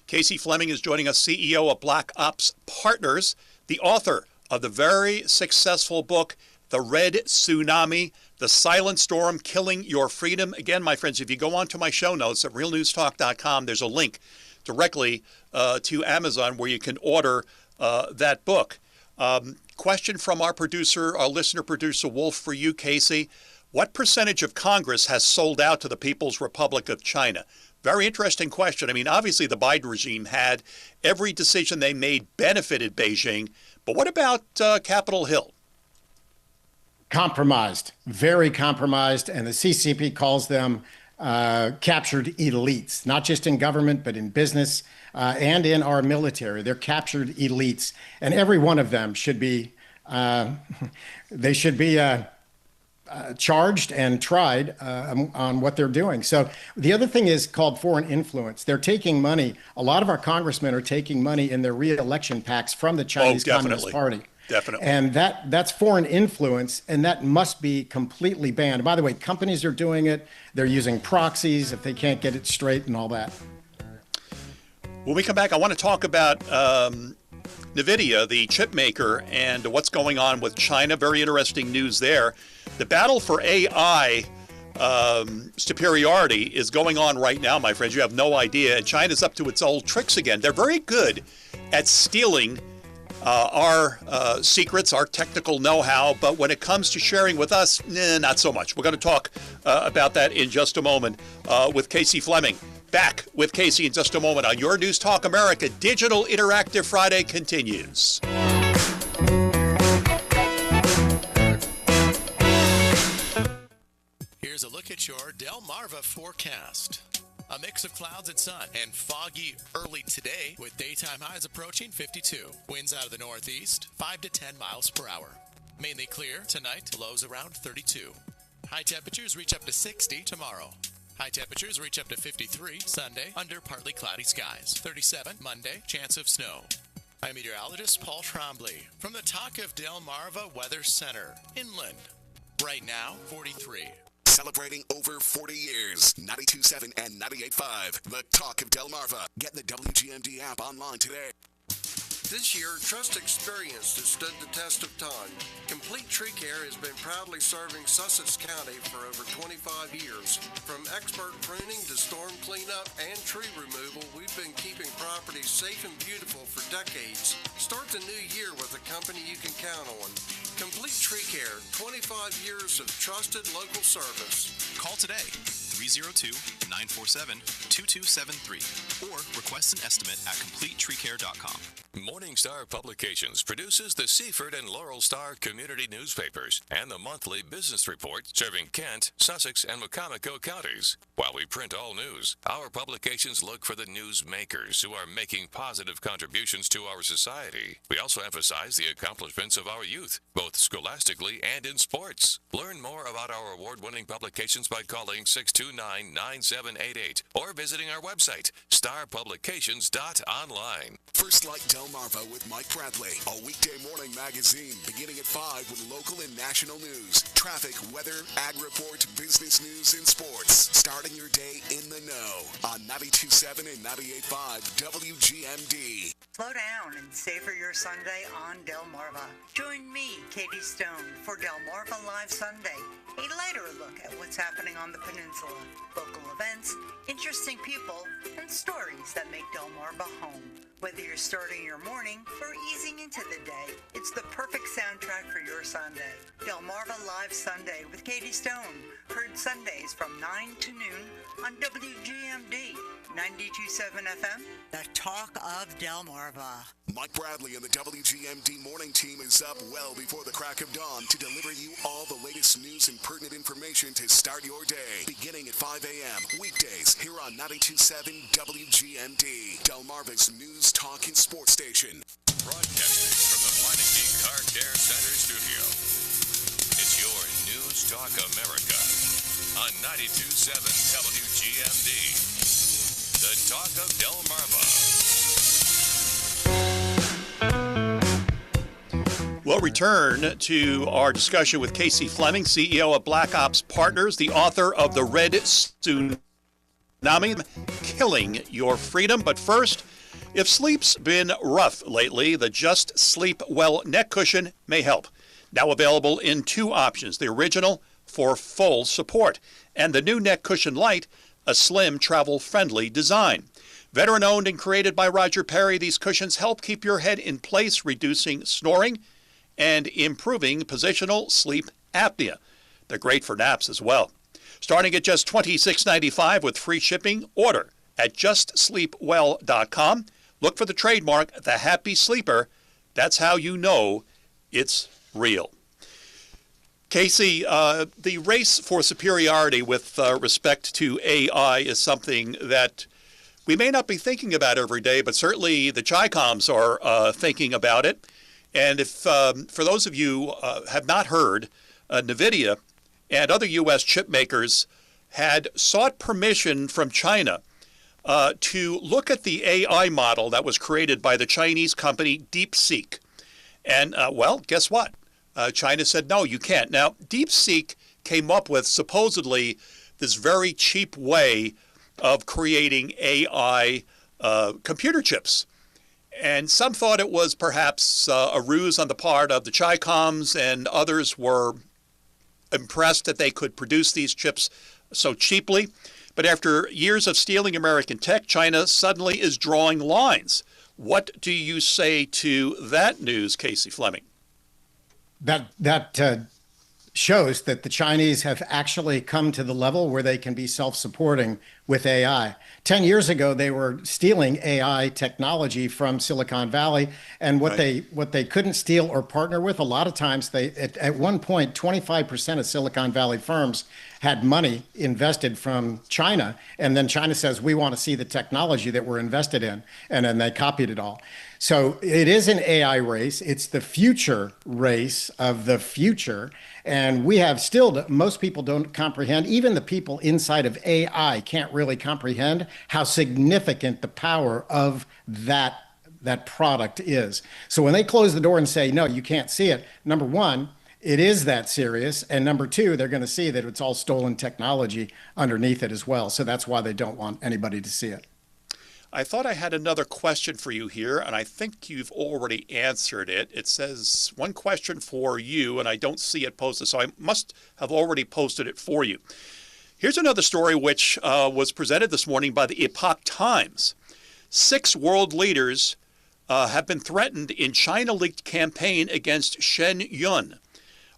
Casey Fleming is joining us, CEO of Black Ops Partners, the author of the very successful book, The Red Tsunami, The Silent Storm Killing Your Freedom. Again, my friends, if you go onto my show notes at realnewstalk.com, there's a link directly to Amazon where you can order that book. Question from our producer, our listener producer, Wolf, for you, Casey. What percentage of Congress has sold out to the People's Republic of China? Very interesting question. I mean, obviously the Biden regime had every decision they made benefited Beijing, but what about Capitol Hill? Compromised, very compromised, and the CCP calls them captured elites, not just in government, but in business and in our military. They're captured elites, and every one of them should be, they should be charged and tried on what they're doing. So the other thing is called foreign influence. They're taking money. A lot of our congressmen are taking money in their re-election PACs from the Chinese Communist Party. Definitely. And that's foreign influence, and that must be completely banned. By the way, companies are doing it. They're using proxies if they can't get it straight and all that. When we come back, I want to talk about NVIDIA, the chip maker, and what's going on with China. Very interesting news there. The battle for AI superiority is going on right now, my friends. You have no idea. And China's up to its old tricks again. They're very good at stealing our secrets, our technical know-how, but when it comes to sharing with us, not so much. We're going to talk about that in just a moment with Casey Fleming. Back with Casey in just a moment on Your News Talk America. Digital Interactive Friday continues. Here's a look at your Delmarva forecast. A mix of clouds and sun and foggy early today with daytime highs approaching 52. Winds out of the northeast, 5 to 10 miles per hour. Mainly clear tonight, lows around 32. High temperatures reach up to 60 tomorrow. High temperatures reach up to 53 Sunday under partly cloudy skies. 37 Monday, chance of snow. I'm meteorologist Paul Trombley from the Talk of Delmarva Weather Center, inland. Right now, 43. Celebrating over 40 years. 92.7 and 98.5. The Talk of Delmarva. Get the WGMD app online today. This year, trust experience has stood the test of time. Complete Tree Care has been proudly serving Sussex County for over 25 years. From expert pruning to storm cleanup and tree removal, we've been keeping properties safe and beautiful for decades. Start the new year with a company you can count on. Complete Tree Care, 25 years of trusted local service. Call today, 302-947-2273, or request an estimate at CompleteTreeCare.com. Morningstar Publications produces the Seaford and Laurel Star community newspapers and the monthly business report serving Kent, Sussex, and Wacomico counties. While we print all news, our publications look for the news makers who are making positive contributions to our society. We also emphasize the accomplishments of our youth, both scholastically and in sports. Learn more about our award-winning publications by calling 629-9788 or visiting our website, starpublications.online. First Light Delmarva with Mike Bradley, a weekday morning magazine beginning at 5 with local and national news, traffic, weather, ag report, business news, and sports. Starting your day in the know on 92.7 and 98.5 WGMD. Slow down and savor your Sunday on Delmarva. Join me, Katie Stone, for Delmarva Live Sunday, a lighter look at what's happening on the peninsula, local events, interesting people, and stories that make Delmarva home. Whether you're starting your morning or easing into the day, it's the perfect soundtrack for your Sunday. Delmarva Live Sunday with Katie Stone, heard Sundays from 9 to noon on WGMD 92.7 FM, the Talk of Delmarva. Mike Bradley and the WGMD morning team is up well before the crack of dawn to deliver you all the latest news and pertinent information to start your day. Beginning at 5 a.m. weekdays here on 92.7 WGMD, Delmarva's news, talk, and sports station. Broadcasting from the Meineke Car Care Center studio. It's your News Talk America on 92.7 WGMD. The Talk of Delmarva. We'll return to our discussion with Casey Fleming, CEO of Black Ops Partners, the author of The Red Tsunami, Killing Your Freedom. But first, if sleep's been rough lately, the Just Sleep Well neck cushion may help. Now available in two options, the original for full support, and the new neck cushion light, a slim, travel-friendly design. Veteran-owned and created by Roger Perry, these cushions help keep your head in place, reducing snoring and improving positional sleep apnea. They're great for naps as well. Starting at just $26.95 with free shipping, order at justsleepwell.com. Look for the trademark, The Happy Sleeper. That's how you know it's real. Casey, the race for superiority with respect to AI is something that we may not be thinking about every day, but certainly the Chi-Coms are thinking about it. And if for those of you have not heard, NVIDIA and other U.S. chip makers had sought permission from China to look at the AI model that was created by the Chinese company DeepSeek. And, well, guess what? China said, no, you can't. Now, DeepSeek came up with supposedly this very cheap way of creating AI computer chips. And some thought it was perhaps a ruse on the part of the Chi-Coms, and others were impressed that they could produce these chips so cheaply. But after years of stealing American tech, China suddenly is drawing lines. What do you say to that news, Casey Fleming? That shows that the Chinese have actually come to the level where they can be self-supporting with AI. 10 years ago, they were stealing AI technology from Silicon Valley, and what they couldn't steal or partner with, a lot of times at one point, 25% of Silicon Valley firms had money invested from China, and then China says, we want to see the technology that we're invested in, and then they copied it all. So it is an AI race. It's the future race of the future. And we have still, most people don't comprehend, even the people inside of AI can't really comprehend how significant the power of that product is. So when they close the door and say, no, you can't see it, number one, it is that serious. And number two, they're going to see that it's all stolen technology underneath it as well. So that's why they don't want anybody to see it. I thought I had another question for you here, and I think you've already answered it. It says one question for you, and I don't see it posted, so I must have already posted it for you. Here's another story which was presented this morning by the Epoch Times. 6 world leaders have been threatened in China-linked campaign against Shen Yun.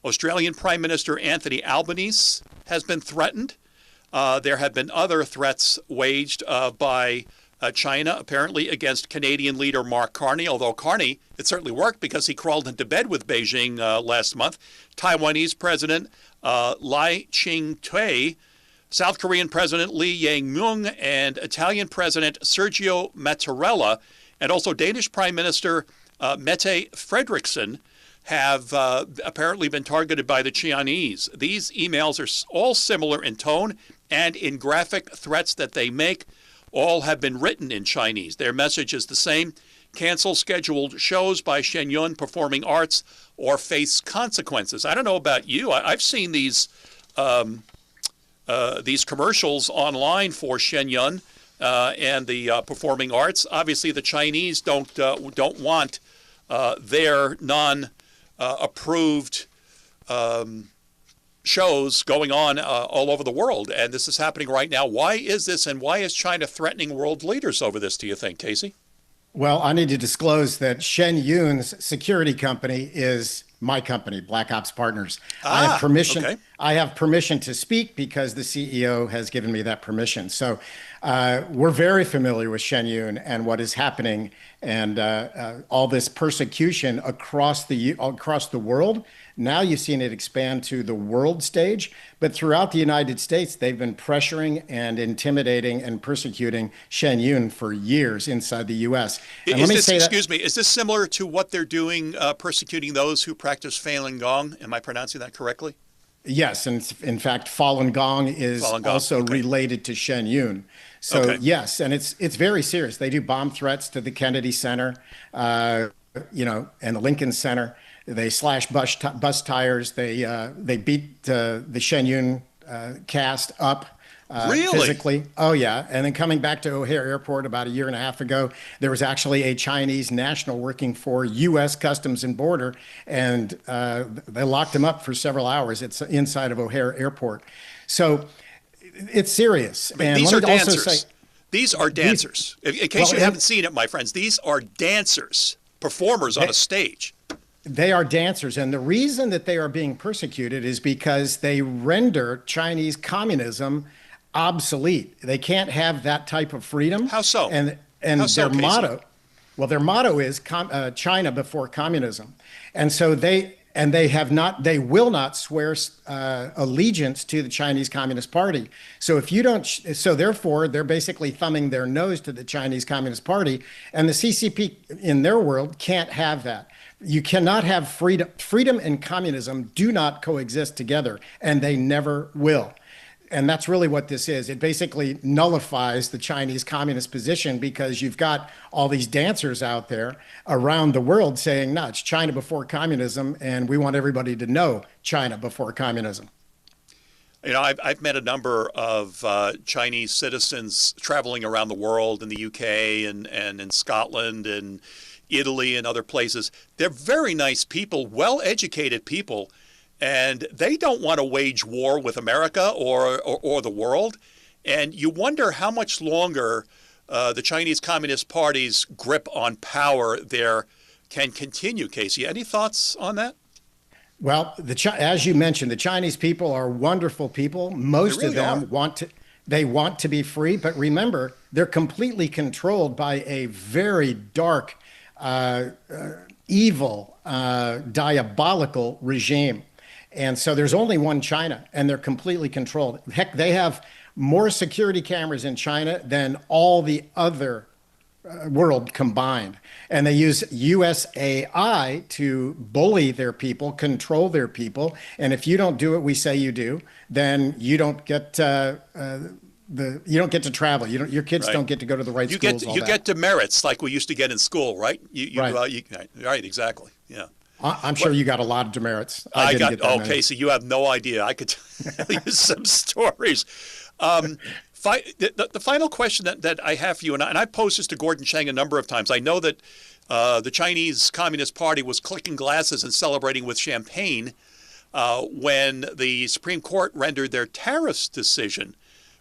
Australian Prime Minister Anthony Albanese has been threatened. There have been other threats waged by China, apparently against Canadian leader Mark Carney, although Carney, it certainly worked because he crawled into bed with Beijing last month. Taiwanese President Lai Ching-te, South Korean President Lee Jae-myung, and Italian President Sergio Mattarella, and also Danish Prime Minister Mette Frederiksen have apparently been targeted by the Chinese. These emails are all similar in tone and in graphic threats that they make. All have been written in Chinese. Their message is the same: cancel scheduled shows by Shen Yun performing arts or face consequences. I don't know about you. I've seen these commercials online for Shen Yun and the performing arts. Obviously, the Chinese don't want their non-approved shows going on all over the world, and this is happening right now. Why is this, and why is China threatening world leaders over this, do you think, Casey? Well, I need to disclose that Shen Yun's security company is my company, Black Ops Partners. I have permission. Okay. I have permission to speak because the CEO has given me that permission. So we're very familiar with Shen Yun and what is happening, and all this persecution across the world. Now you've seen it expand to the world stage, but throughout the United States, they've been pressuring and intimidating and persecuting Shen Yun for years inside the U.S. And excuse me, is this similar to what they're doing, persecuting those who practice Falun Gong? Am I pronouncing that correctly? Yes, and in fact, Falun Gong is also related to Shen Yun. So yes, and it's very serious. They do bomb threats to the Kennedy Center, and the Lincoln Center. They slash bus tires. They beat the Shen Yun cast up physically. Oh, yeah. And then coming back to O'Hare Airport about a year and a half ago, there was actually a Chinese national working for U.S. Customs and Border, and they locked him up for several hours. It's inside of O'Hare Airport. So it's serious. And these are dancers. These are dancers. In case you haven't seen it, my friends, these are dancers, performers on a stage. They are dancers, and the reason that they are being persecuted is because they render Chinese communism obsolete. They can't have that type of freedom. How so? And their motto is China before communism, and so they will not swear allegiance to the Chinese Communist Party. So if you don't, so therefore they're basically thumbing their nose to the Chinese Communist Party, and the CCP in their world can't have that. You cannot have freedom. Freedom and communism do not coexist together, and they never will. And that's really what this is. It basically nullifies the Chinese communist position because you've got all these dancers out there around the world saying, no, it's China before communism, and we want everybody to know China before communism. You know, I've met a number of Chinese citizens traveling around the world in the UK and in Scotland and Italy and other places. They're very nice people, well-educated people, and they don't want to wage war with America or the world. And you wonder how much longer the Chinese Communist Party's grip on power there can continue. Casey, any thoughts on that? Well, as you mentioned, the Chinese people are wonderful people. Most of them want to be free, but remember, they're completely controlled by a very dark, evil, diabolical regime. And so there's only one China, and they're completely controlled. Heck, they have more security cameras in China than all the other world combined. And they use USAI to bully their people, control their people. And if you don't do what we say you do, then you don't get you don't get to travel. Your kids don't get to go to the right schools. You get demerits like we used to get in school, right? Right, exactly. Yeah. I'm sure you got a lot of demerits. Casey, you have no idea. I could tell you some stories. The final question that I have for you, and I posed this to Gordon Chang a number of times. I know that the Chinese Communist Party was clicking glasses and celebrating with champagne when the Supreme Court rendered their tariffs decision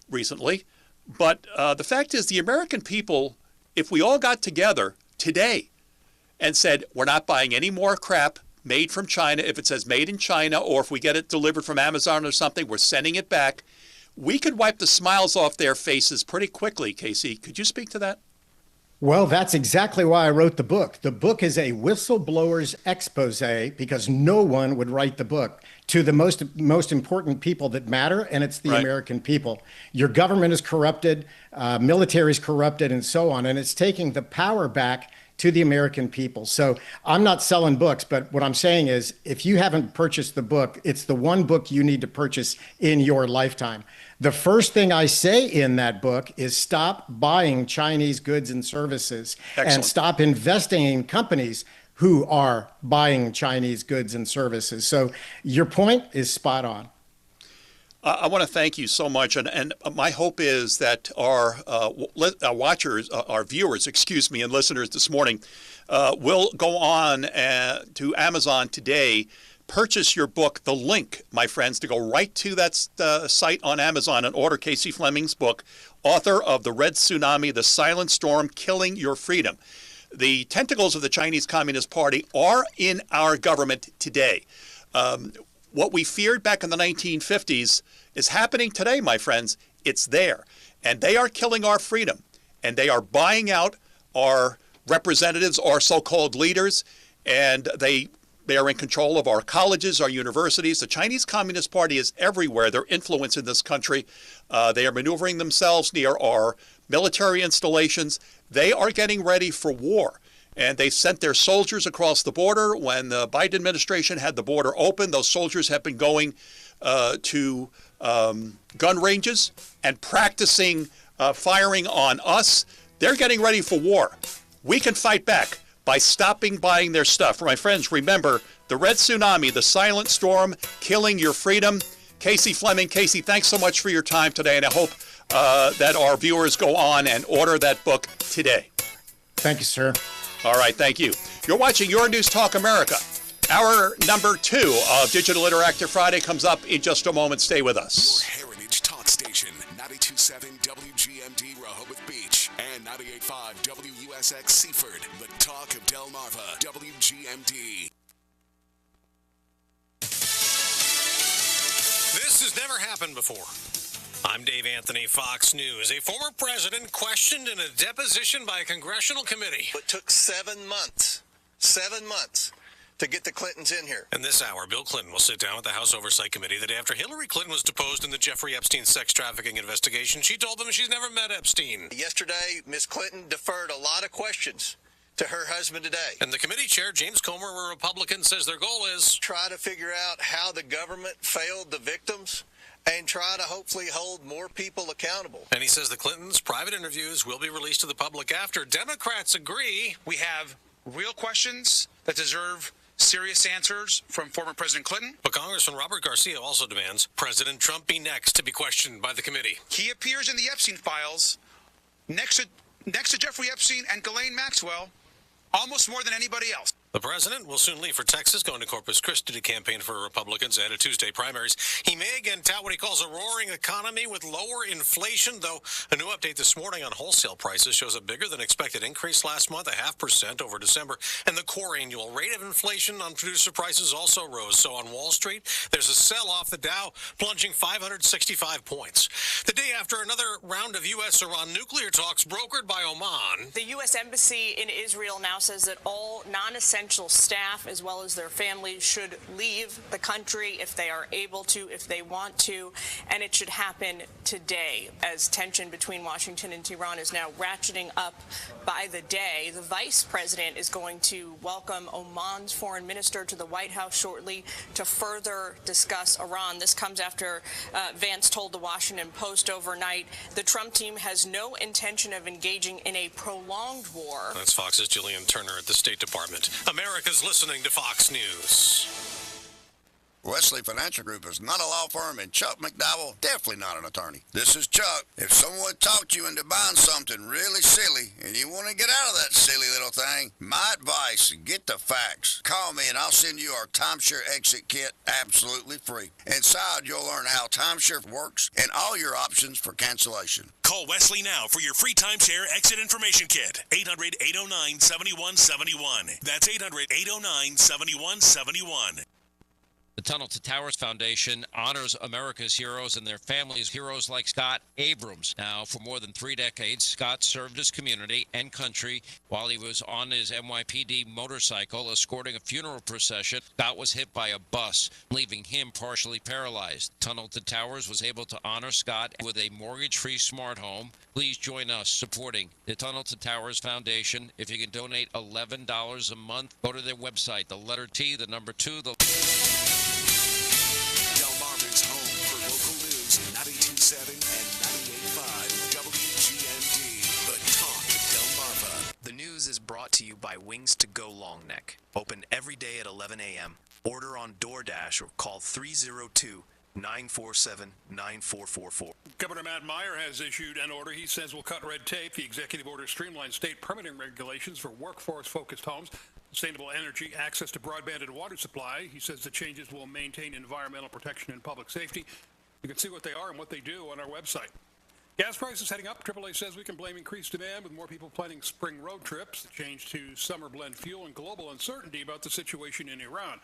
recently. But the fact is, the American people, if we all got together today and said, we're not buying any more crap made from China, if it says made in China, or if we get it delivered from Amazon or something, we're sending it back, we could wipe the smiles off their faces pretty quickly. Casey, could you speak to that? Well, that's exactly why I wrote the book. The book is a whistleblower's expose, because no one would write the book to the most important people that matter, and it's the American people. Your government is corrupted, military is corrupted, and so on, and it's taking the power back to the American people. So I'm not selling books, but what I'm saying is, if you haven't purchased the book, it's the one book you need to purchase in your lifetime. The first thing I say in that book is stop buying Chinese goods and services. Excellent. And stop investing in companies who are buying Chinese goods and services. So your point is spot on. I want to thank you so much, and my hope is that our watchers, our viewers, and listeners this morning will go on to Amazon today, purchase your book, The Link, my friends, to go right to that site on Amazon and order Casey Fleming's book, author of The Red Tsunami, The Silent Storm, Killing Your Freedom. The tentacles of the Chinese Communist Party are in our government today. What we feared back in the 1950s is happening today, my friends. It's there. And they are killing our freedom. And they are buying out our representatives, our so-called leaders, and they are in control of our colleges, our universities. The Chinese Communist Party is everywhere. Their influence in this country. They are maneuvering themselves near our military installations. They are getting ready for war. And they sent their soldiers across the border. When the Biden administration had the border open, those soldiers have been going to gun ranges and practicing firing on us. They're getting ready for war. We can fight back by stopping buying their stuff. For my friends, remember, The Red Tsunami, The Silent Storm, Killing Your Freedom. Casey Fleming. Casey, thanks so much for your time today, and I hope that our viewers go on and order that book today. Thank you, sir. All right, thank you. You're watching Your News Talk America. Hour number 2 of Digital Interactive Friday comes up in just a moment. Stay with us. Your Heritage Talk Station, 92.7 WGMD Rehoboth Beach and 98.5 WUSX Seaford. The talk of Delmarva, WGMD. This has never happened before. I'm Dave Anthony, Fox News. A former president questioned in a deposition by a congressional committee. It took 7 months. 7 months. To get the Clintons in here. In this hour, Bill Clinton will sit down with the House Oversight Committee the day after Hillary Clinton was deposed in the Jeffrey Epstein sex trafficking investigation. She told them she's never met Epstein. Yesterday, Ms. Clinton deferred a lot of questions to her husband today. And the committee chair, James Comer, a Republican, says their goal is try to figure out how the government failed the victims and try to hopefully hold more people accountable. And he says the Clintons' private interviews will be released to the public after. Democrats agree. We have real questions that deserve serious answers from former President Clinton. But Congressman Robert Garcia also demands President Trump be next to be questioned by the committee. He appears in the Epstein files next to Jeffrey Epstein and Ghislaine Maxwell almost more than anybody else. The president will soon leave for Texas, going to Corpus Christi to campaign for Republicans ahead of Tuesday primaries. He may again tout what he calls a roaring economy with lower inflation, though a new update this morning on wholesale prices shows a bigger than expected increase last month, 0.5% over December, and the core annual rate of inflation on producer prices also rose. So on Wall Street, there's a sell-off, the Dow plunging 565 points. The day after another round of U.S.-Iran nuclear talks brokered by Oman. The U.S. Embassy in Israel now says that all non-essential staff, as well as their families, should leave the country if they are able to, if they want to, and it should happen today as tension between Washington and Tehran is now ratcheting up by the day. The vice president is going to welcome Oman's foreign minister to the White House shortly to further discuss Iran. This comes after Vance told the Washington Post overnight the Trump team has no intention of engaging in a prolonged war. That's Fox's Jillian Turner at the State Department. America's listening to Fox News. Wesley Financial Group is not a law firm, and Chuck McDowell definitely not an attorney. This is Chuck. If someone talked you into buying something really silly and you want to get out of that silly little thing, my advice, get the facts. Call me and I'll send you our timeshare exit kit absolutely free. Inside, you'll learn how timeshare works and all your options for cancellation. Call Wesley now for your free timeshare exit information kit. 800-809-7171. That's 800-809-7171. The Tunnel to Towers Foundation honors America's heroes and their families, heroes like Scott Abrams. Now, for more than 3 decades, Scott served his community and country while he was on his NYPD motorcycle escorting a funeral procession. Scott was hit by a bus, leaving him partially paralyzed. Tunnel to Towers was able to honor Scott with a mortgage-free smart home. Please join us supporting the Tunnel to Towers Foundation. If you can donate $11 a month, go to their website, the letter T, the number 2, the... Delmarva's home for local news, 92.7 and 98.5 WGMD, the talk of Delmarva. The news is brought to you by Wings to Go Long Neck. Open every day at 11 a.m. Order on DoorDash or call 302-947-9444. Governor Matt Meyer has issued an order he says will cut red tape. The executive order streamlines state permitting regulations for workforce-focused homes, sustainable energy, access to broadband and water supply. He says the changes will maintain environmental protection and public safety. You can see what they are and what they do on our website. Gas prices heading up. AAA says we can blame increased demand with more people planning spring road trips. The change to summer blend fuel and global uncertainty about the situation in Iran.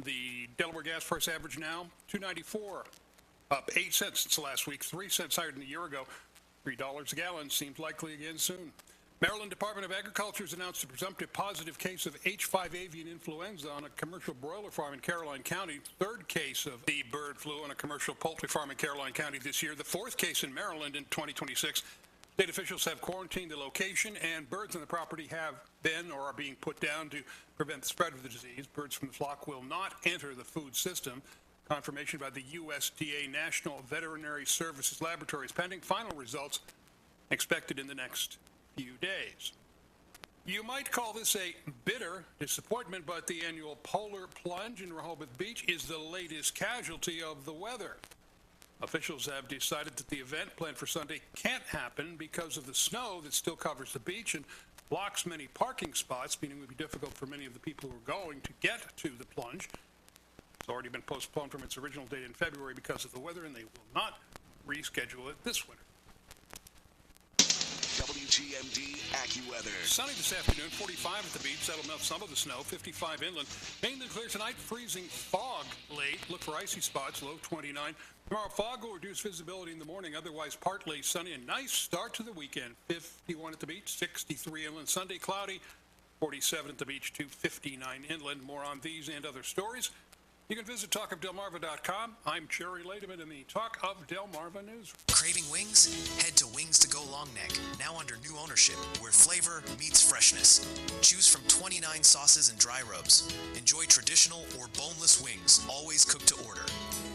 The Delaware gas price average now $2.94, up 8 cents since last week, 3 cents higher than a year ago. $3 a gallon seems likely again soon. Maryland Department of Agriculture has announced a presumptive positive case of H5 avian influenza on a commercial broiler farm in Caroline County. Third case of the bird flu on a commercial poultry farm in Caroline County this year. The fourth case in Maryland in 2026. State officials have quarantined the location, and birds on the property have been or are being put down to prevent the spread of the disease. Birds from the flock will not enter the food system. Confirmation by the USDA National Veterinary Services Laboratory is pending. Final results expected in the next few days. You might call this a bitter disappointment, but the annual polar plunge in Rehoboth Beach is the latest casualty of the weather. Officials have decided that the event planned for Sunday can't happen because of the snow that still covers the beach and blocks many parking spots, meaning it would be difficult for many of the people who are going to get to the plunge. It's already been postponed from its original date in February because of the weather, and they will not reschedule it this winter. WGMD AccuWeather. Sunny this afternoon, 45 at the beach. That'll melt some of the snow, 55 inland. Mainly clear tonight, freezing fog late. Look for icy spots, low 29. Tomorrow, fog will reduce visibility in the morning. Otherwise, partly sunny. A nice start to the weekend. 51 at the beach, 63 inland. Sunday, cloudy, 47 at the beach to 59 inland. More on these and other stories. You can visit talkofdelmarva.com. I'm Jerry Lademan in the Talk of Delmarva News. Craving wings? Head to Wings to Go Long Neck, now under new ownership, where flavor meets freshness. Choose from 29 sauces and dry rubs. Enjoy traditional or boneless wings, always cooked to order.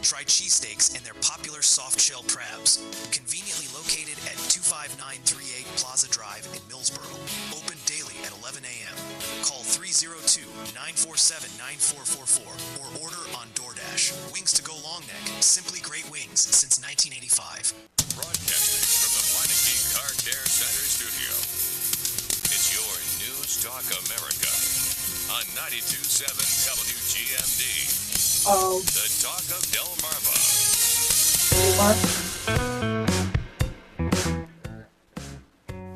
Try cheesesteaks and their popular soft-shell crabs. Conveniently located at 25938 Plaza Drive in Millsboro. Open daily at 11 a.m. Call 302-947-9444 or order on DoorDash. Wings to Go Long Neck. Simply great wings since 1985. Broadcasting from the Meineke Car Care Center studio. It's your News Talk America on 92.7 WGMD. The Talk of Delmarva.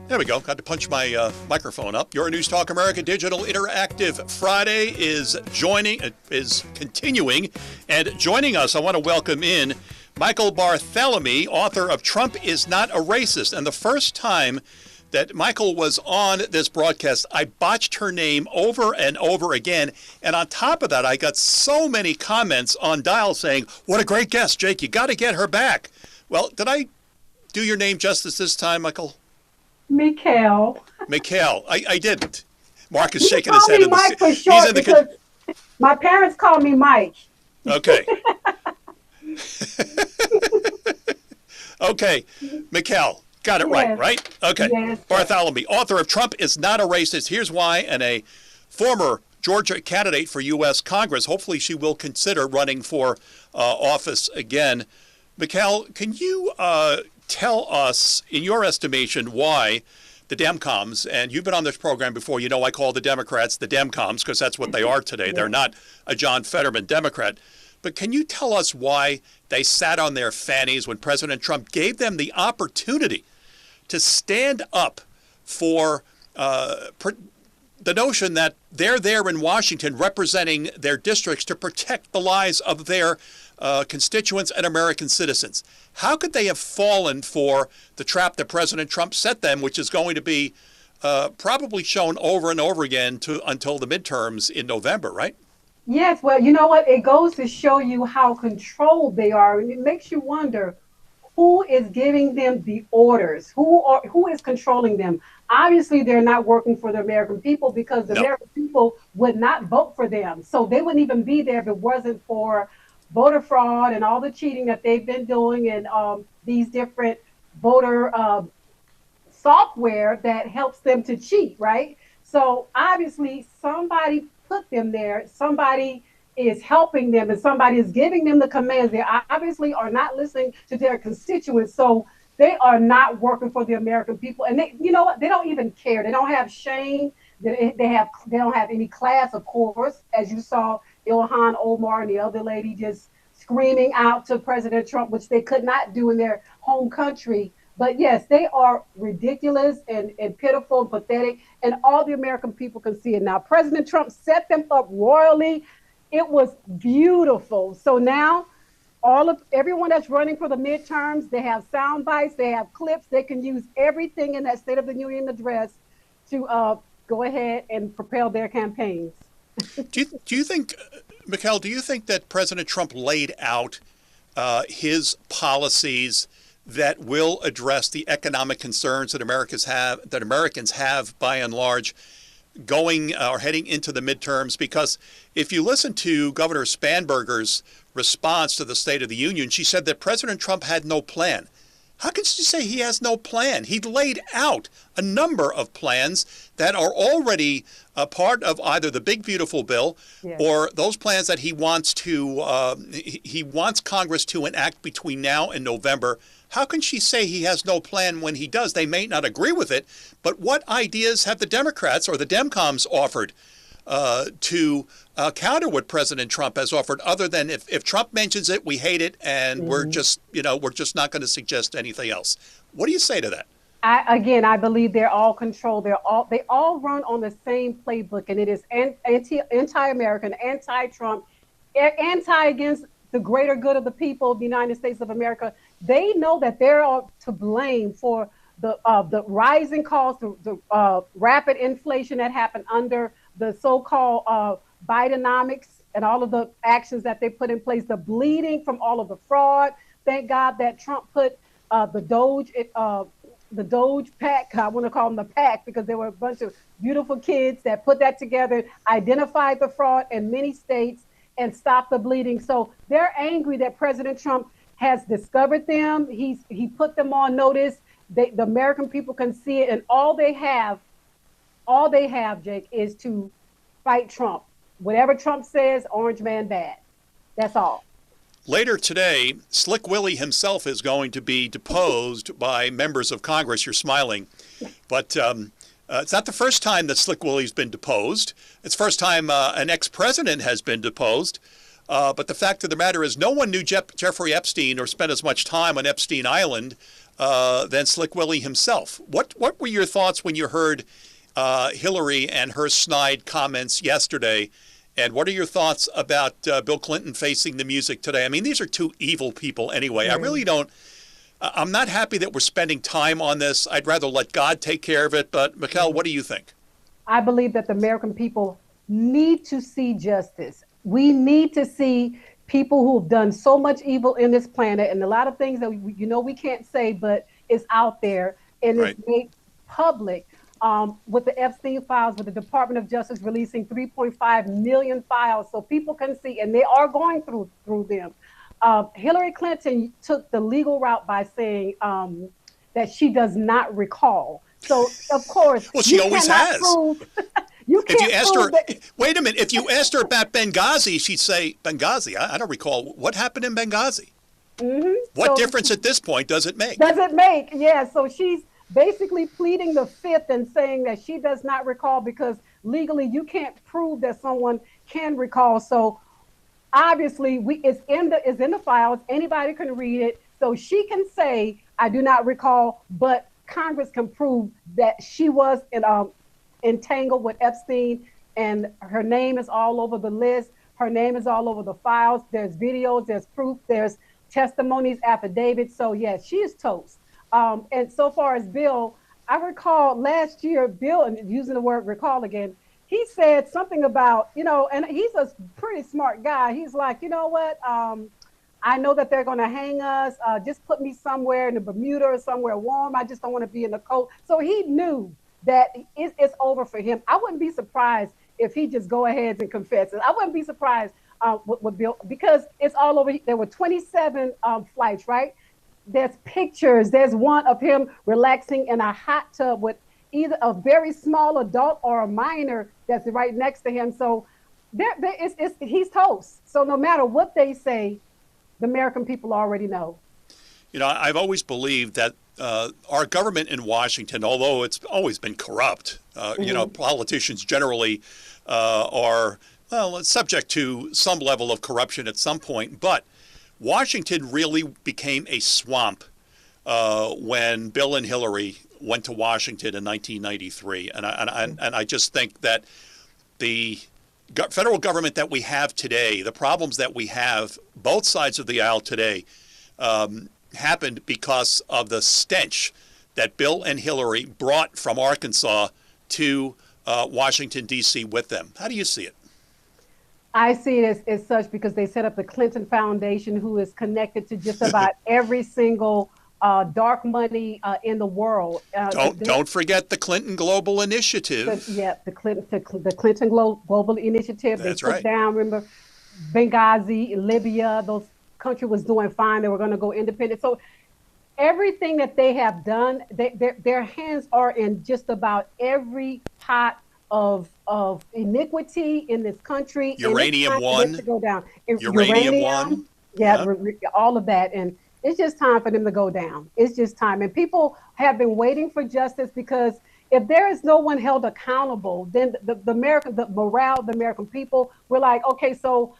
There we go. Got to punch my microphone up. Your News Talk America Digital Interactive Friday is continuing. And joining us, I want to welcome in Michael Barthelemy, author of Trump is Not a Racist. And the first time that Michael was on this broadcast, I botched her name over and over again. And on top of that, I got so many comments on Dial saying, what a great guest, Jake. You got to get her back. Well, did I do your name justice this time, Michael? Mikhail. Mikhail. I didn't. Mark is shaking his head. Mike for short because my parents call me Mike. Okay. Okay. Mikhail. Got it Yes. right? Okay. Yes. Barthelemy, author of Trump is Not a Racist. Here's why, and a former Georgia candidate for U.S. Congress. Hopefully she will consider running for office again. Mikhail, can you tell us, in your estimation, why the Demcoms, and you've been on this program before, you know I call the Democrats the Demcoms because that's what they are today. They're not a John Fetterman Democrat. But can you tell us why they sat on their fannies when President Trump gave them the opportunity to stand up for the notion that they're there in Washington representing their districts to protect the lives of their constituents and American citizens? How could they have fallen for the trap that President Trump set them, which is going to be probably shown over and over again until the midterms in November, right? Yes, well, you know what? It goes to show you how controlled they are. And it makes you wonder who is giving them the orders, who is controlling them. Obviously, they're not working for the American people because the American people would not vote for them. So they wouldn't even be there if it wasn't for voter fraud and all the cheating that they've been doing and these different voter software that helps them to cheat, right? So obviously somebody put them there, somebody is helping them, and somebody is giving them the commands. They obviously are not listening to their constituents, so they are not working for the American people. And they, you know what? They don't even care. They don't have shame. They don't have any class, of course, as you saw Ilhan Omar and the other lady just screaming out to President Trump, which they could not do in their home country. But yes, they are ridiculous and pitiful and pathetic, and all the American people can see it now. President Trump set them up royally. It was beautiful. So now everyone that's running for the midterms, they have sound bites, they have clips, they can use everything in that State of the Union address to go ahead and propel their campaigns. Do you think, Mikhail, do you think that President Trump laid out his policies that will address the economic concerns that Americans have by and large going or heading into the midterms? Because if you listen to Governor Spanberger's response to the State of the Union, she said that President Trump had no plan. How can she say he has no plan? He laid out a number of plans that are already a part of either the Big Beautiful Bill or those plans that he wants Congress to enact between now and November. How can she say he has no plan when he does? They may not agree with it, but what ideas have the Democrats or the Demcoms offered to counter what President Trump has offered, other than if Trump mentions it, we hate it, and we're just not going to suggest anything else? What do you say to that? I believe they're all controlled. They all run on the same playbook, and it is anti-American, anti-Trump, anti against the greater good of the people of the United States of America. They know that they're all to blame for the rising costs, the rapid inflation that happened under the so-called Bidenomics and all of the actions that they put in place, the bleeding from all of the fraud. Thank God that Trump put the Doge PAC, I want to call them the PAC because there were a bunch of beautiful kids that put that together, identified the fraud in many states, and stopped the bleeding. So they're angry that President Trump has discovered them. He put them on notice. The American people can see it, and all they have, Jake, is to fight Trump. Whatever Trump says, Orange Man bad. That's all. Later today, Slick Willie himself is going to be deposed by members of Congress. You're smiling. But It's not the first time that Slick Willie's been deposed. It's the first time an ex-president has been deposed. But the fact of the matter is no one knew Jeffrey Epstein or spent as much time on Epstein Island than Slick Willie himself. What were your thoughts when you heard Hillary and her snide comments yesterday? And what are your thoughts about Bill Clinton facing the music today? I mean, these are two evil people anyway. I really don't. I'm not happy that we're spending time on this. I'd rather let God take care of it. But, Mikkel, what do you think? I believe that the American people need to see justice. We need to see people who've done so much evil in this planet and a lot of things that we can't say, but it's out there and it's made public. With the Epstein files, with the Department of Justice releasing 3.5 million files so people can see, and they are going through them. Hillary Clinton took the legal route by saying that she does not recall. So, of course, well, she always has. If you asked her, wait a minute, if you asked her about Benghazi, she'd say, Benghazi, I don't recall. What happened in Benghazi? Mm-hmm. What difference at this point does it make? Does it make? Yeah, so she's basically pleading the fifth and saying that she does not recall because legally you can't prove that someone can recall. So obviously it's in the files. Anybody can read it. So she can say, I do not recall, but Congress can prove that she was entangled with Epstein, and her name is all over the list. Her name is all over the files. There's videos, there's proof, there's testimonies, affidavits. So yes, she is toast. And so far as Bill, I recall last year, Bill, and using the word recall again, he said something about, and he's a pretty smart guy. He's like, you know what? I know that they're going to hang us. Just put me somewhere in the Bermuda or somewhere warm. I just don't want to be in the cold. So he knew that it's over for him. I wouldn't be surprised if he just go ahead and confess it. I wouldn't be surprised with Bill because it's all over. There were 27 flights, right? There's pictures. There's one of him relaxing in a hot tub with either a very small adult or a minor that's right next to him. So he's toast. So no matter what they say, the American people already know. I've always believed that our government in Washington, although it's always been corrupt, politicians generally are, subject to some level of corruption at some point, but Washington really became a swamp when Bill and Hillary went to Washington in 1993. And I just think that the federal government that we have today, the problems that we have both sides of the aisle today, happened because of the stench that Bill and Hillary brought from Arkansas to Washington, D.C. with them. How do you see it? I see it as such because they set up the Clinton Foundation, who is connected to just about every single dark money in the world. Don't forget the Clinton Global Initiative. The Clinton Global Initiative. That's they took down, remember, Benghazi, Libya, those country was doing fine. They were going to go independent. So everything that they have done, their hands are in just about every pot of iniquity in this country. Uranium One. To go down. Uranium One. Yeah, all of that. And it's just time for them to go down. It's just time. And people have been waiting for justice because if there is no one held accountable, then the morale of the American people, we're like, okay, so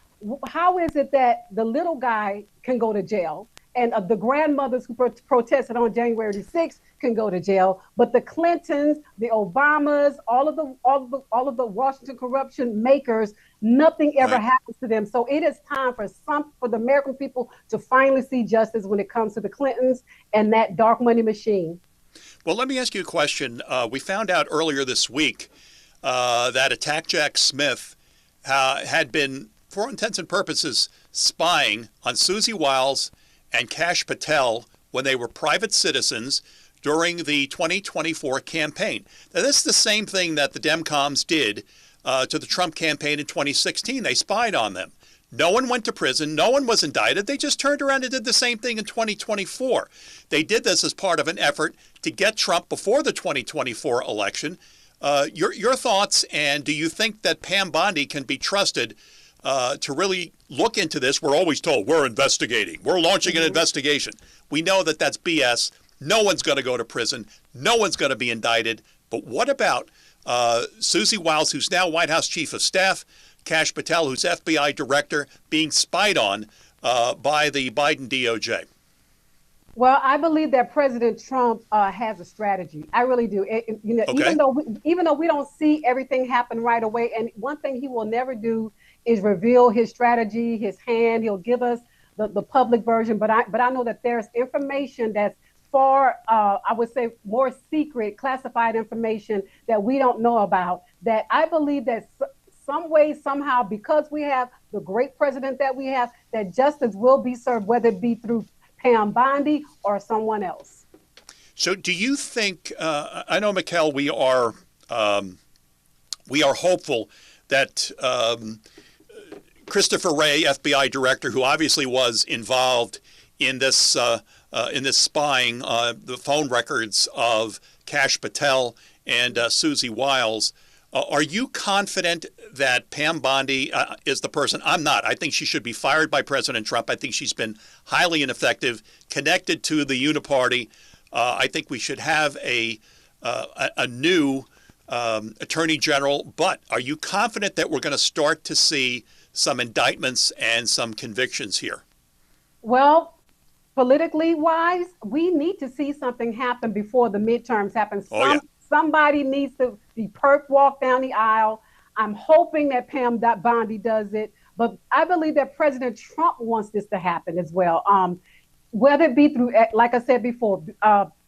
how is it that the little guy can go to jail and the grandmothers who protested on January 6th can go to jail, but the Clintons, the Obamas, all of the Washington corruption makers, nothing ever happens to them. So it is time for the American people to finally see justice when it comes to the Clintons and that dark money machine. Well, let me ask you a question. We found out earlier this week that Attack Jack Smith had been, for all intents and purposes, spying on Susie Wiles and Kash Patel when they were private citizens during the 2024 campaign. Now, this is the same thing that the Demcoms did to the Trump campaign in 2016. They spied on them. No one went to prison. No one was indicted. They just turned around and did the same thing in 2024. They did this as part of an effort to get Trump before the 2024 election. Your thoughts, and do you think that Pam Bondi can be trusted to really look into this? We're always told we're investigating. We're launching an investigation. We know that that's BS. No one's going to go to prison. No one's going to be indicted. But what about Susie Wiles, who's now White House Chief of Staff, Kash Patel, who's FBI Director, being spied on by the Biden DOJ? Well, I believe that President Trump has a strategy. I really do. Even though we don't see everything happen right away, and one thing he will never do is reveal his strategy, his hand. He'll give us the public version, but I know that there's information that's far, I would say, more secret, classified information that we don't know about. That I believe that some way, somehow, because we have the great president that we have, that justice will be served, whether it be through Pam Bondi or someone else. So do you think, I know, Mikkel, we are hopeful that Christopher Wray, FBI Director, who obviously was involved in this spying, the phone records of Kash Patel and Susie Wiles, are you confident that Pam Bondi is the person? I'm not. I think she should be fired by President Trump. I think she's been highly ineffective, connected to the Uniparty. I think we should have a new Attorney General. But are you confident that we're going to start to see some indictments and some convictions here? Well, politically wise, we need to see something happen before the midterms happen. Somebody needs to be walk down the aisle. I'm hoping that Pam Bondi does it, but I believe that President Trump wants this to happen as well. Whether it be through, like I said before,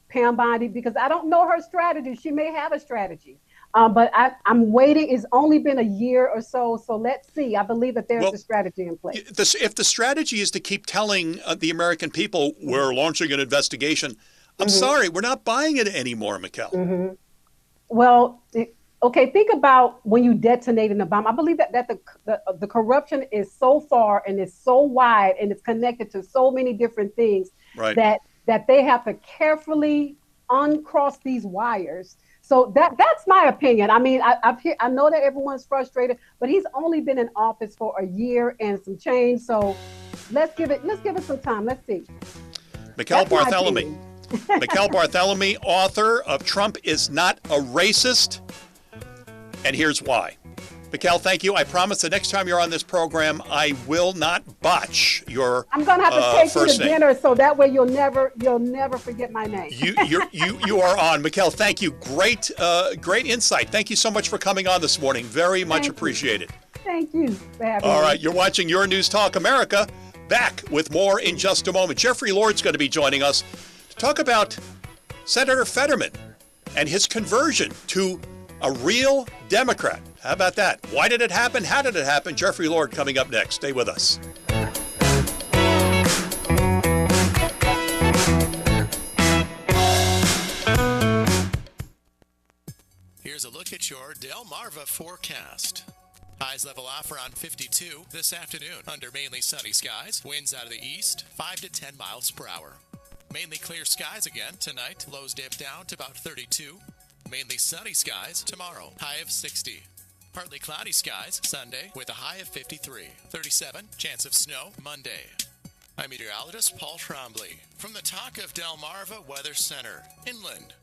Pam Bondi, because I don't know her strategy. She may have a strategy, but I'm waiting. It's only been a year or so let's see. I believe that there's a strategy in place. If the strategy is to keep telling the American people we're launching an investigation, I'm sorry, we're not buying it anymore, Mikkel. Well, okay, think about when you detonated a bomb. I believe that the corruption is so far and is so wide and it's connected to so many different things that they have to carefully uncross these wires. So that's my opinion. I mean, I know that everyone's frustrated, but he's only been in office for a year and some change. So let's give it some time. Let's see. Mikkel Barthelemy. Mikkel Barthelemy, author of Trump is Not a Racist, and here's why. Mikkel, thank you. I promise the next time you're on this program, I will not botch your I'm going to have to take you to dinner so that way you'll never forget my name. You are on. Mikkel, thank you. Great insight. Thank you so much for coming on this morning. Very much appreciated. Thank you for having me. All right, you're watching Your News Talk America. Back with more in just a moment. Jeffrey Lord's going to be joining us to talk about Senator Fetterman and his conversion to a real Democrat. How about that? Why did it happen? How did it happen? Jeffrey Lord coming up next. Stay with us. Here's a look at your Delmarva forecast. Highs level off around 52 this afternoon under mainly sunny skies. Winds out of the east, 5 to 10 miles per hour. Mainly clear skies again tonight. Lows dip down to about 32. Mainly sunny skies tomorrow. High of 60. Partly cloudy skies Sunday with a high of 53. 37. Chance of snow Monday. I'm meteorologist Paul Trombley from the Talk of Delmarva Weather Center, inland.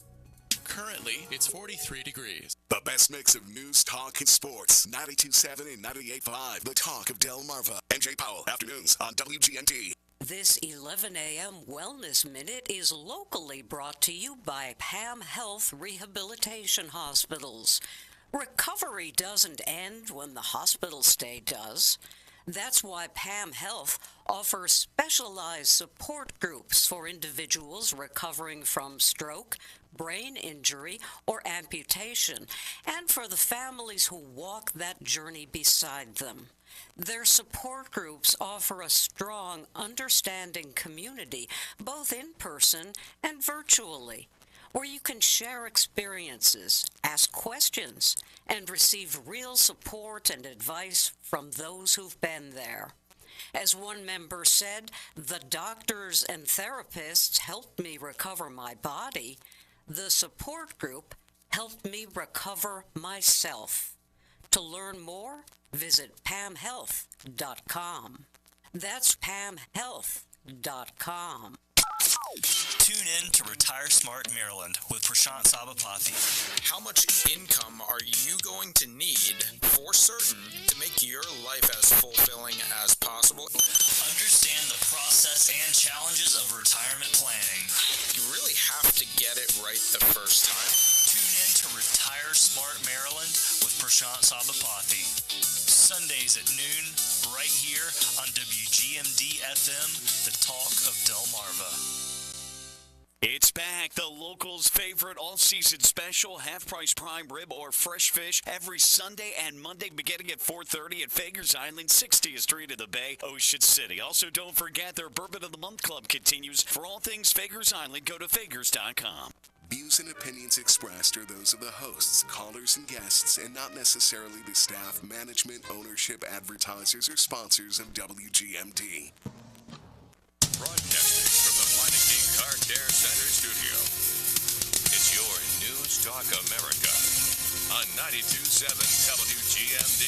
Currently, it's 43 degrees. The best mix of news, talk, and sports. 92.7 and 98.5. The Talk of Delmarva. MJ Powell, afternoons on WGMD. This 11 a.m. Wellness Minute is locally brought to you by Pam Health Rehabilitation Hospitals. Recovery doesn't end when the hospital stay does. That's why Pam Health offers specialized support groups for individuals recovering from stroke, brain injury, or amputation, and for the families who walk that journey beside them. Their support groups offer a strong, understanding community, both in person and virtually, where you can share experiences, ask questions, and receive real support and advice from those who've been there. As one member said, the doctors and therapists helped me recover my body. The support group helped me recover myself. To learn more, visit pamhealth.com. That's pamhealth.com. Tune in to Retire Smart Maryland with Prashant Sabapathy. How much income are you going to need for certain to make your life as fulfilling as possible? Understand the process and challenges of retirement planning. You really have to get it right the first time. Tune in to Retire Smart Maryland with Prashant Sabapathy. Sundays at noon, right here on WGMD FM, the talk of Delmarva. It's back. The locals' favorite all-season special, half-price prime rib or fresh fish, every Sunday and Monday beginning at 4:30 at Fagers Island, 60th Street in the Bay, Ocean City. Also, don't forget their Bourbon of the Month Club continues. For all things Fagers Island, go to Fagers.com. Views and opinions expressed are those of the hosts, callers, and guests, and not necessarily the staff, management, ownership, advertisers, or sponsors of WGMD. Broadcasting from the Meineke Car Care Center studio. It's your News Talk America on 92.7 WGMD.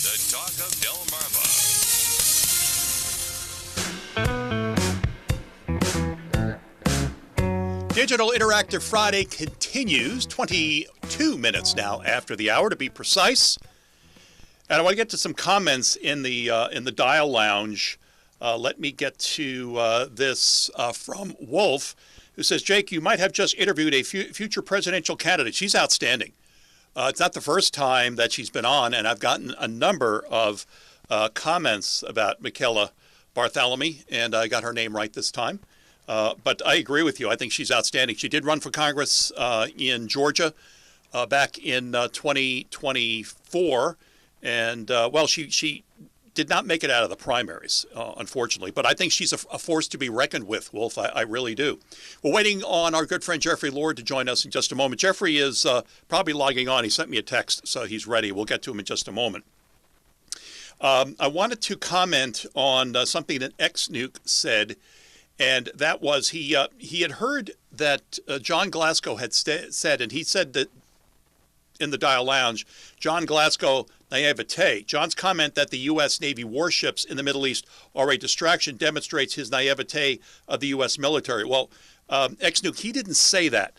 The Talk of Delmarva. Digital Interactive Friday continues, 22 minutes now after the hour to be precise. And I want to get to some comments in the Dial Lounge. Let me get to this from Wolf, who says, Jake, you might have just interviewed a future presidential candidate. She's outstanding. It's not the first time that she's been on, and I've gotten a number of comments about Michaela Barthelemy, and I got her name right this time. But I agree with you. I think she's outstanding. She did run for Congress in Georgia back in 2024, and, well, she did not make it out of the primaries, unfortunately. But I think she's a force to be reckoned with, Wolf. I really do. We're waiting on our good friend Jeffrey Lord to join us in just a moment. Jeffrey is probably logging on. He sent me a text, so he's ready. We'll get to him in just a moment. I wanted to comment on something that X-Nuke said, and that was he had heard that John Glasgow had said, and he said that in the Dial Lounge, John Glasgow naivete. John's comment that the U.S. Navy warships in the Middle East are a distraction demonstrates his naivete of the U.S. military. Well, X-Nuke, he didn't say that.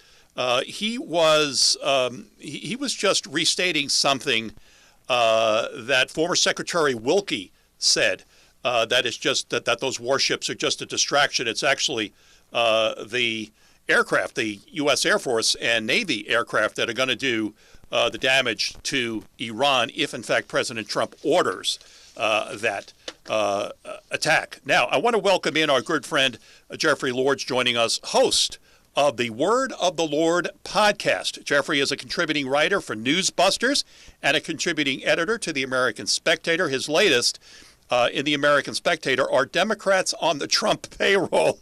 He was just restating something that former Secretary Wilkie said. That is just that those warships are just a distraction. It's actually the aircraft, the U.S. Air Force and Navy aircraft that are going to do the damage to Iran if, in fact, President Trump orders that attack. Now, I want to welcome in our good friend Jeffrey Lord, joining us, host of the Word of the Lord podcast. Jeffrey is a contributing writer for Newsbusters and a contributing editor to the American Spectator. His latest in the American Spectator are Democrats on the Trump payroll.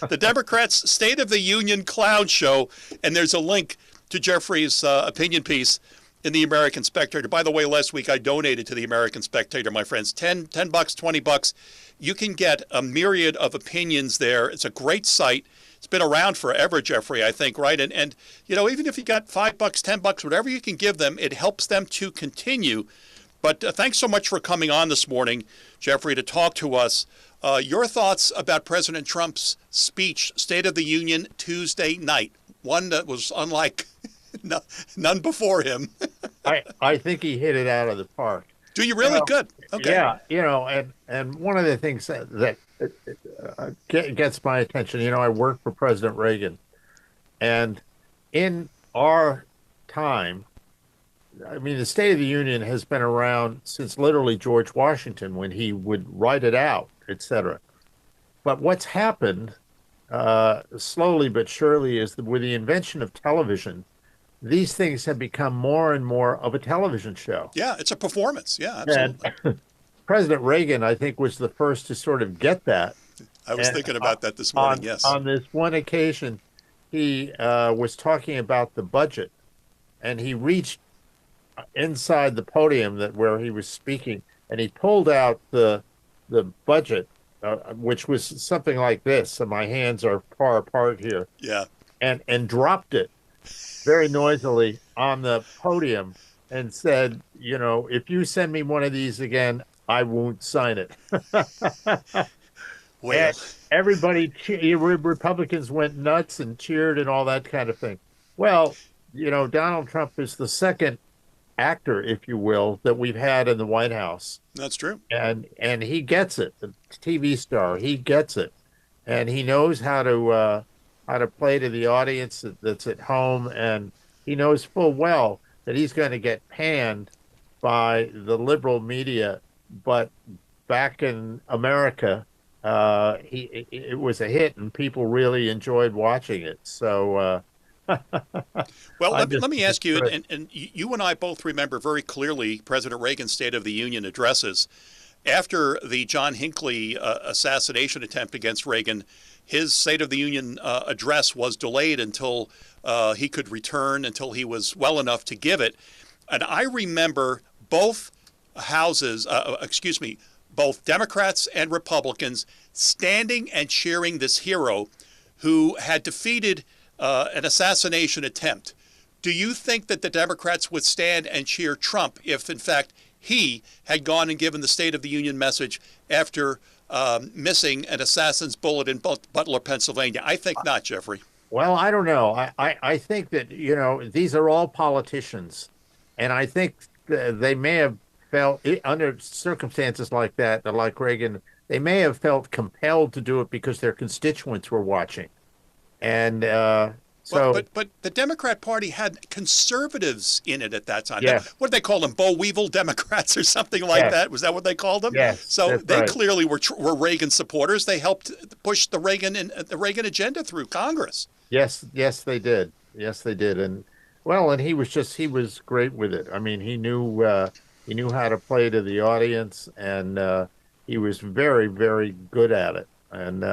The Democrats' State of the Union clown show, and there's a link to Jeffrey's opinion piece in the American Spectator. By the way, last week I donated to the American Spectator, my friends. $10, $20. You can get a myriad of opinions there. It's a great site. It's been around forever, Jeffrey, I think, right? And you know, even if you got $5, $10, whatever you can give them, it helps them to continue. But thanks so much for coming on this morning, Jeffrey, to talk to us. Your thoughts about President Trump's speech, State of the Union, Tuesday night, one that was unlike none before him. I think he hit it out of the park. Do you really? Good. Okay. Yeah, and one of the things that gets my attention, I worked for President Reagan, and in our time, the State of the Union has been around since literally George Washington, when he would write it out, etc. But what's happened slowly but surely is that with the invention of television, these things have become more and more of a television show. Yeah, it's a performance. Yeah, absolutely. And President Reagan, I think, was the first to sort of get that. I was thinking about that this morning, yes. On this one occasion, he was talking about the budget, and he reached inside the podium where he was speaking, and he pulled out the budget, which was something like this. So my hands are far apart here. Yeah. And dropped it very noisily on the podium and said, if you send me one of these again, I won't sign it. Well, everybody, Republicans went nuts and cheered and all that kind of thing. Well, Donald Trump is the second actor, if you will, that we've had in the White House. That's true. And he gets it. The TV star, he gets it, and he knows how to play to the audience that's at home, and he knows full well that he's going to get panned by the liberal media. But back in America, it was a hit, and people really enjoyed watching it. So. Well, let me ask you, and you and I both remember very clearly President Reagan's State of the Union addresses. After the John Hinckley assassination attempt against Reagan, his State of the Union address was delayed until he could return, until he was well enough to give it. And I remember both houses, both Democrats and Republicans standing and cheering this hero who had defeated an assassination attempt. Do you think that the Democrats would stand and cheer Trump if, in fact, he had gone and given the State of the Union message after missing an assassin's bullet in Butler, Pennsylvania? I think not, Jeffrey. Well, I don't know. I think that, these are all politicians. And I think they may have felt, under circumstances like that, like Reagan, they may have felt compelled to do it because their constituents were watching. And but the Democrat Party had conservatives in it at that time. Yes. What did they call them? Boll Weevil Democrats or something like Yes. that? Was that what they called them? Yes, So that's they right. clearly were Reagan supporters. They helped push the Reagan agenda through Congress. Yes, they did. Yes, they did. And he was great with it. I mean, he knew how to play to the audience, and he was very, very good at it. And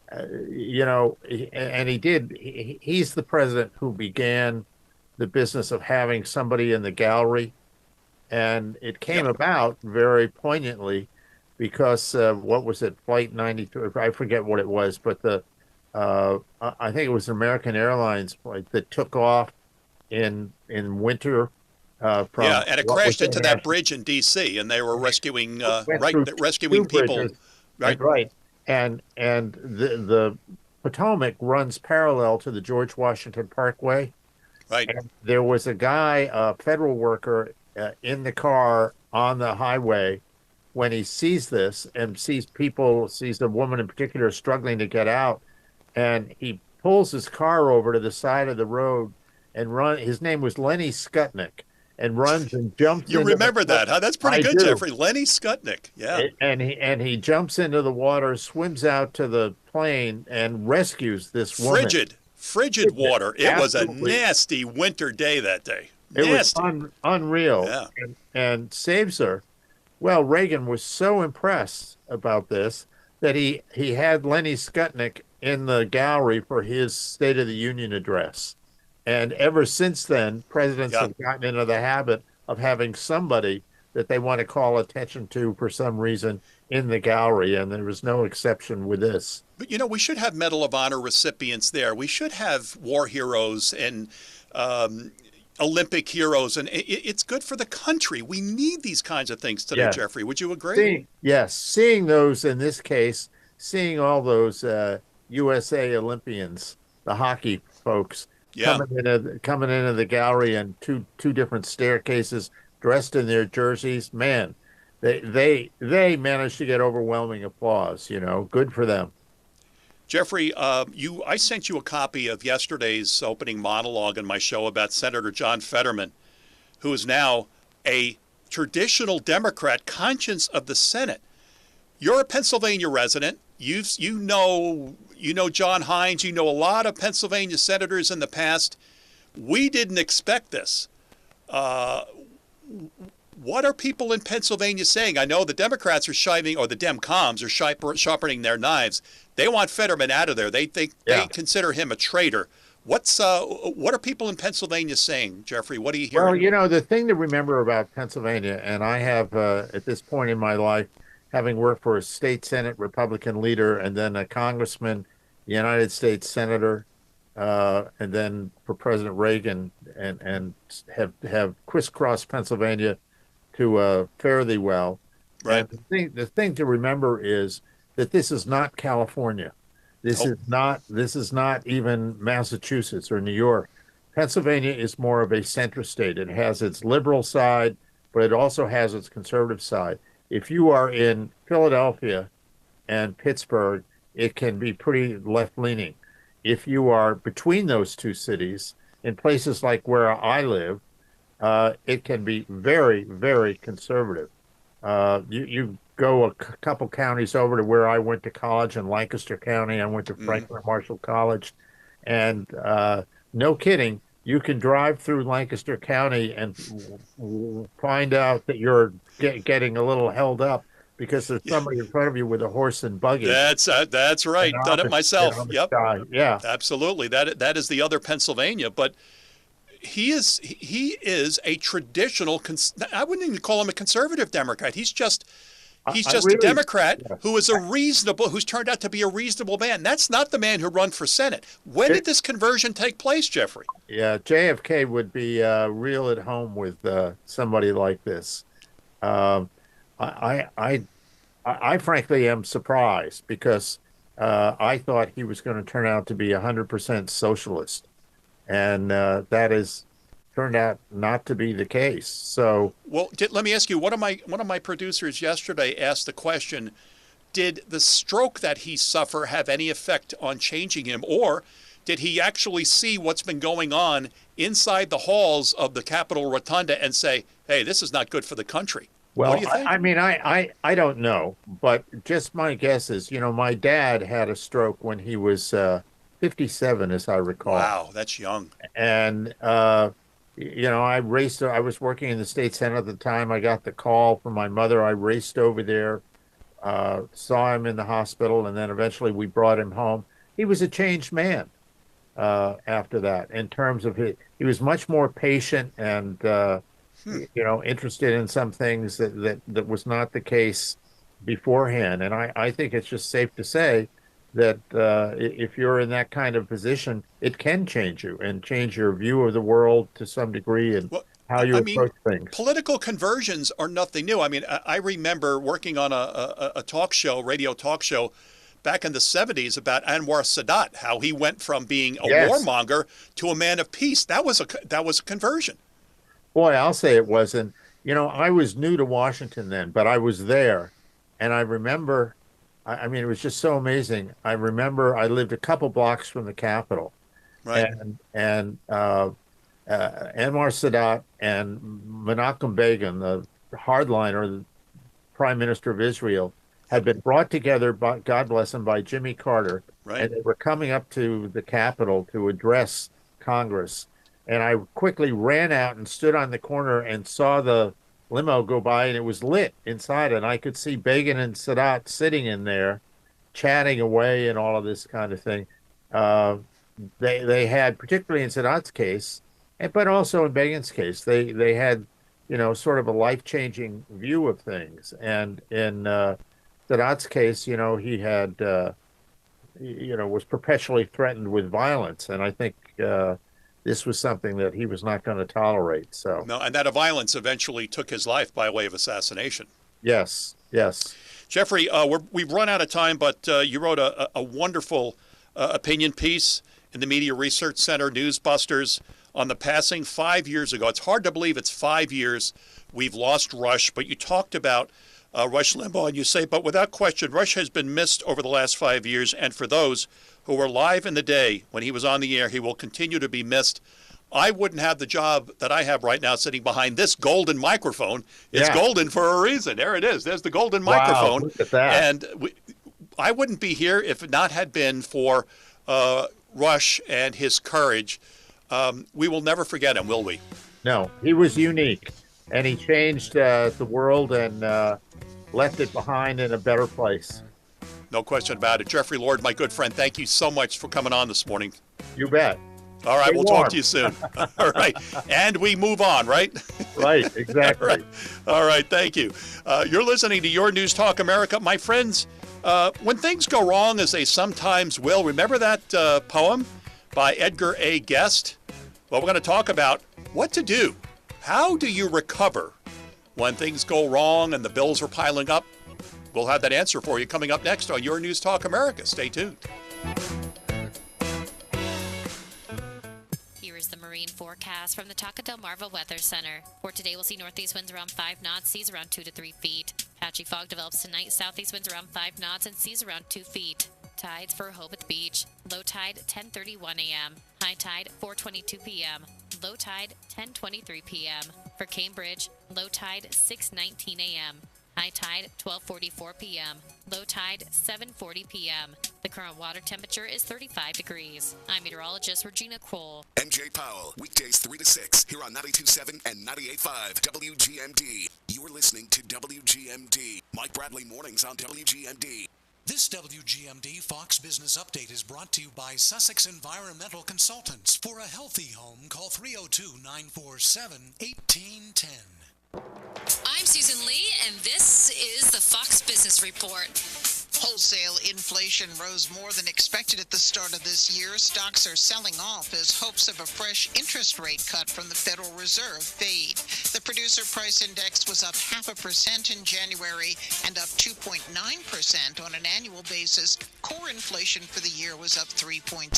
and he did. He's the president who began the business of having somebody in the gallery, and it came about very poignantly because what was it, Flight 93? I forget what it was, but I think it was an American Airlines flight that took off in winter. And it crashed into that bridge in D.C. and they were rescuing rescuing people. Bridges. Right. And the Potomac runs parallel to the George Washington Parkway. Right. And there was a guy, a federal worker, in the car on the highway when he sees this and sees a woman in particular struggling to get out, and he pulls his car over to the side of the road and run. His name was Lenny Skutnik. And runs and jumps. You remember that, huh? That's pretty good, do. Jeffrey. Lenny Skutnik. Yeah. And he jumps into the water, swims out to the plane, and rescues this woman. Frigid water. It was a Absolutely. nasty winter day that day. It Nasty. was unreal. Yeah. And saves her. Well, Reagan was so impressed about this that he had Lenny Skutnik in the gallery for his State of the Union address. And ever since then, presidents have gotten into the habit of having somebody that they want to call attention to for some reason in the gallery, and there was no exception with this. But, we should have Medal of Honor recipients there. We should have war heroes and Olympic heroes, and it's good for the country. We need these kinds of things today, Yes. Jeffrey. Would you agree? Seeing those in this case, seeing all those USA Olympians, the hockey folks, coming into the gallery and two different staircases, dressed in their jerseys. Man, they managed to get overwhelming applause. Good for them. Jeffrey, I sent you a copy of yesterday's opening monologue in my show about Senator John Fetterman, who is now a traditional Democrat, conscience of the Senate. You're a Pennsylvania resident. You know John Hines. You know a lot of Pennsylvania senators in the past. We didn't expect this. What are people in Pennsylvania saying? I know the Democrats are sharpening, or the Demcoms are sharpening their knives. They want Fetterman out of there. They consider him a traitor. What are people in Pennsylvania saying, Jeffrey? What are you hearing? Well, the thing to remember about Pennsylvania, and I have at this point in my life, having worked for a state Senate Republican leader and then a congressman, United States senator, and then for President Reagan, and have crisscrossed Pennsylvania to fare thee well. Right. And the thing to remember is that this is not California. This is not even Massachusetts or New York. Pennsylvania is more of a centrist state. It has its liberal side, but it also has its conservative side. If you are in Philadelphia and Pittsburgh, it can be pretty left-leaning. If you are between those two cities, in places like where I live, it can be very, very conservative. You go a couple counties over to where I went to college in Lancaster County. I went to Franklin Marshall College, and no kidding, you can drive through Lancaster County and find out that you're getting a little held up because there's somebody in front of you with a horse and buggy. That's right. Done it myself. Yep. Yeah. Absolutely. That is the other Pennsylvania, but he is a traditional. I wouldn't even call him a conservative Democrat. He's just a Democrat who is who's turned out to be a reasonable man. That's not the man who ran for Senate. When did this conversion take place, Jeffrey? Yeah, JFK would be real at home with somebody like this. I frankly am surprised because I thought he was going to turn out to be 100% socialist, and that has turned out not to be the case. So, well, let me ask you. One of my producers yesterday asked the question: did the stroke that he suffered have any effect on changing him, or did he actually see what's been going on inside the halls of the Capitol Rotunda and say, "Hey, this is not good for the country"? Well, what do you think? I don't know, but just my guess is, my dad had a stroke when he was 57, as I recall. Wow, that's young. And I was working in the state senate at the time. I got the call from my mother. I raced over there, saw him in the hospital, and then eventually we brought him home. He was a changed man after that in terms of he was much more patient and interested in some things that was not the case beforehand. And I think it's just safe to say that if you're in that kind of position, it can change you and change your view of the world to some degree and how you approach things. Political conversions are nothing new. I mean, I remember working on a talk show, radio talk show, back in the 70s about Anwar Sadat, how he went from being a warmonger to a man of peace. That was a conversion. Boy, I'll say it wasn't. I was new to Washington then, but I was there. And I remember, it was just so amazing. I remember I lived a couple blocks from the Capitol. Right. And Anwar Sadat and Menachem Begin, the hardliner, the Prime Minister of Israel, had been brought together, by, God bless him, by Jimmy Carter. Right. And they were coming up to the Capitol to address Congress. And I quickly ran out and stood on the corner and saw the limo go by, and it was lit inside. And I could see Begin and Sadat sitting in there, chatting away and all of this kind of thing. They had, particularly in Sadat's case, but also in Begin's case, they had, sort of a life-changing view of things. And in Sadat's case, he had, was perpetually threatened with violence. And I think this was something that he was not going to tolerate. So no, and that violence eventually took his life by way of assassination. Yes. Jeffrey, we've run out of time, but you wrote a wonderful opinion piece in the Media Research Center, Newsbusters, on the passing 5 years ago. It's hard to believe it's 5 years we've lost Rush, but you talked about Rush Limbaugh, and you say, but without question, Rush has been missed over the last 5 years, and for those who were live in the day when he was on the air, he will continue to be missed. I wouldn't have the job that I have right now sitting behind this golden microphone. It's golden for a reason. There it is. There's the golden microphone. Look at that. And I wouldn't be here if it not had been for Rush and his courage. We will never forget him, will we? No, he was unique, and he changed the world and left it behind in a better place. No question about it. Jeffrey Lord, my good friend, thank you so much for coming on this morning. You bet. All right, Stay we'll warm. talk to you soon. All right, and we move on, right? Right, exactly. All right, thank you. You're listening to Your News Talk America. My friends, when things go wrong, as they sometimes will, remember that poem by Edgar A. Guest? Well, we're going to talk about what to do. How do you recover when things go wrong and the bills are piling up? We'll have that answer for you coming up next on Your News Talk America. Stay tuned. Here is the marine forecast from the Taco Del Marva Weather Center. For today, we'll see northeast winds around 5 knots, seas around 2 to 3 feet. Patchy fog develops tonight, southeast winds around 5 knots, and seas around 2 feet. Tides for Rehoboth Beach. Low tide 10:31 a.m. High tide 4:22 p.m. Low tide 10:23 p.m. For Cambridge, low tide 6:19 a.m. High tide 12:44 p.m. Low tide 7:40 p.m. The current water temperature is 35 degrees. I'm meteorologist Regina Kroll. MJ Powell, weekdays 3 to 6, here on 92.7 and 98.5 WGMD. You're listening to WGMD. Mike Bradley mornings on WGMD. This WGMD Fox Business Update is brought to you by Sussex Environmental Consultants. For a healthy home, call 302-947-1810. I'm Susan Lee, and this is the Fox Business Report. Wholesale inflation rose more than expected at the start of this year. Stocks are selling off as hopes of a fresh interest rate cut from the Federal Reserve fade. The Producer Price Index was up 0.5% in January and up 2.9% on an annual basis. Core inflation for the year was up 3.6%.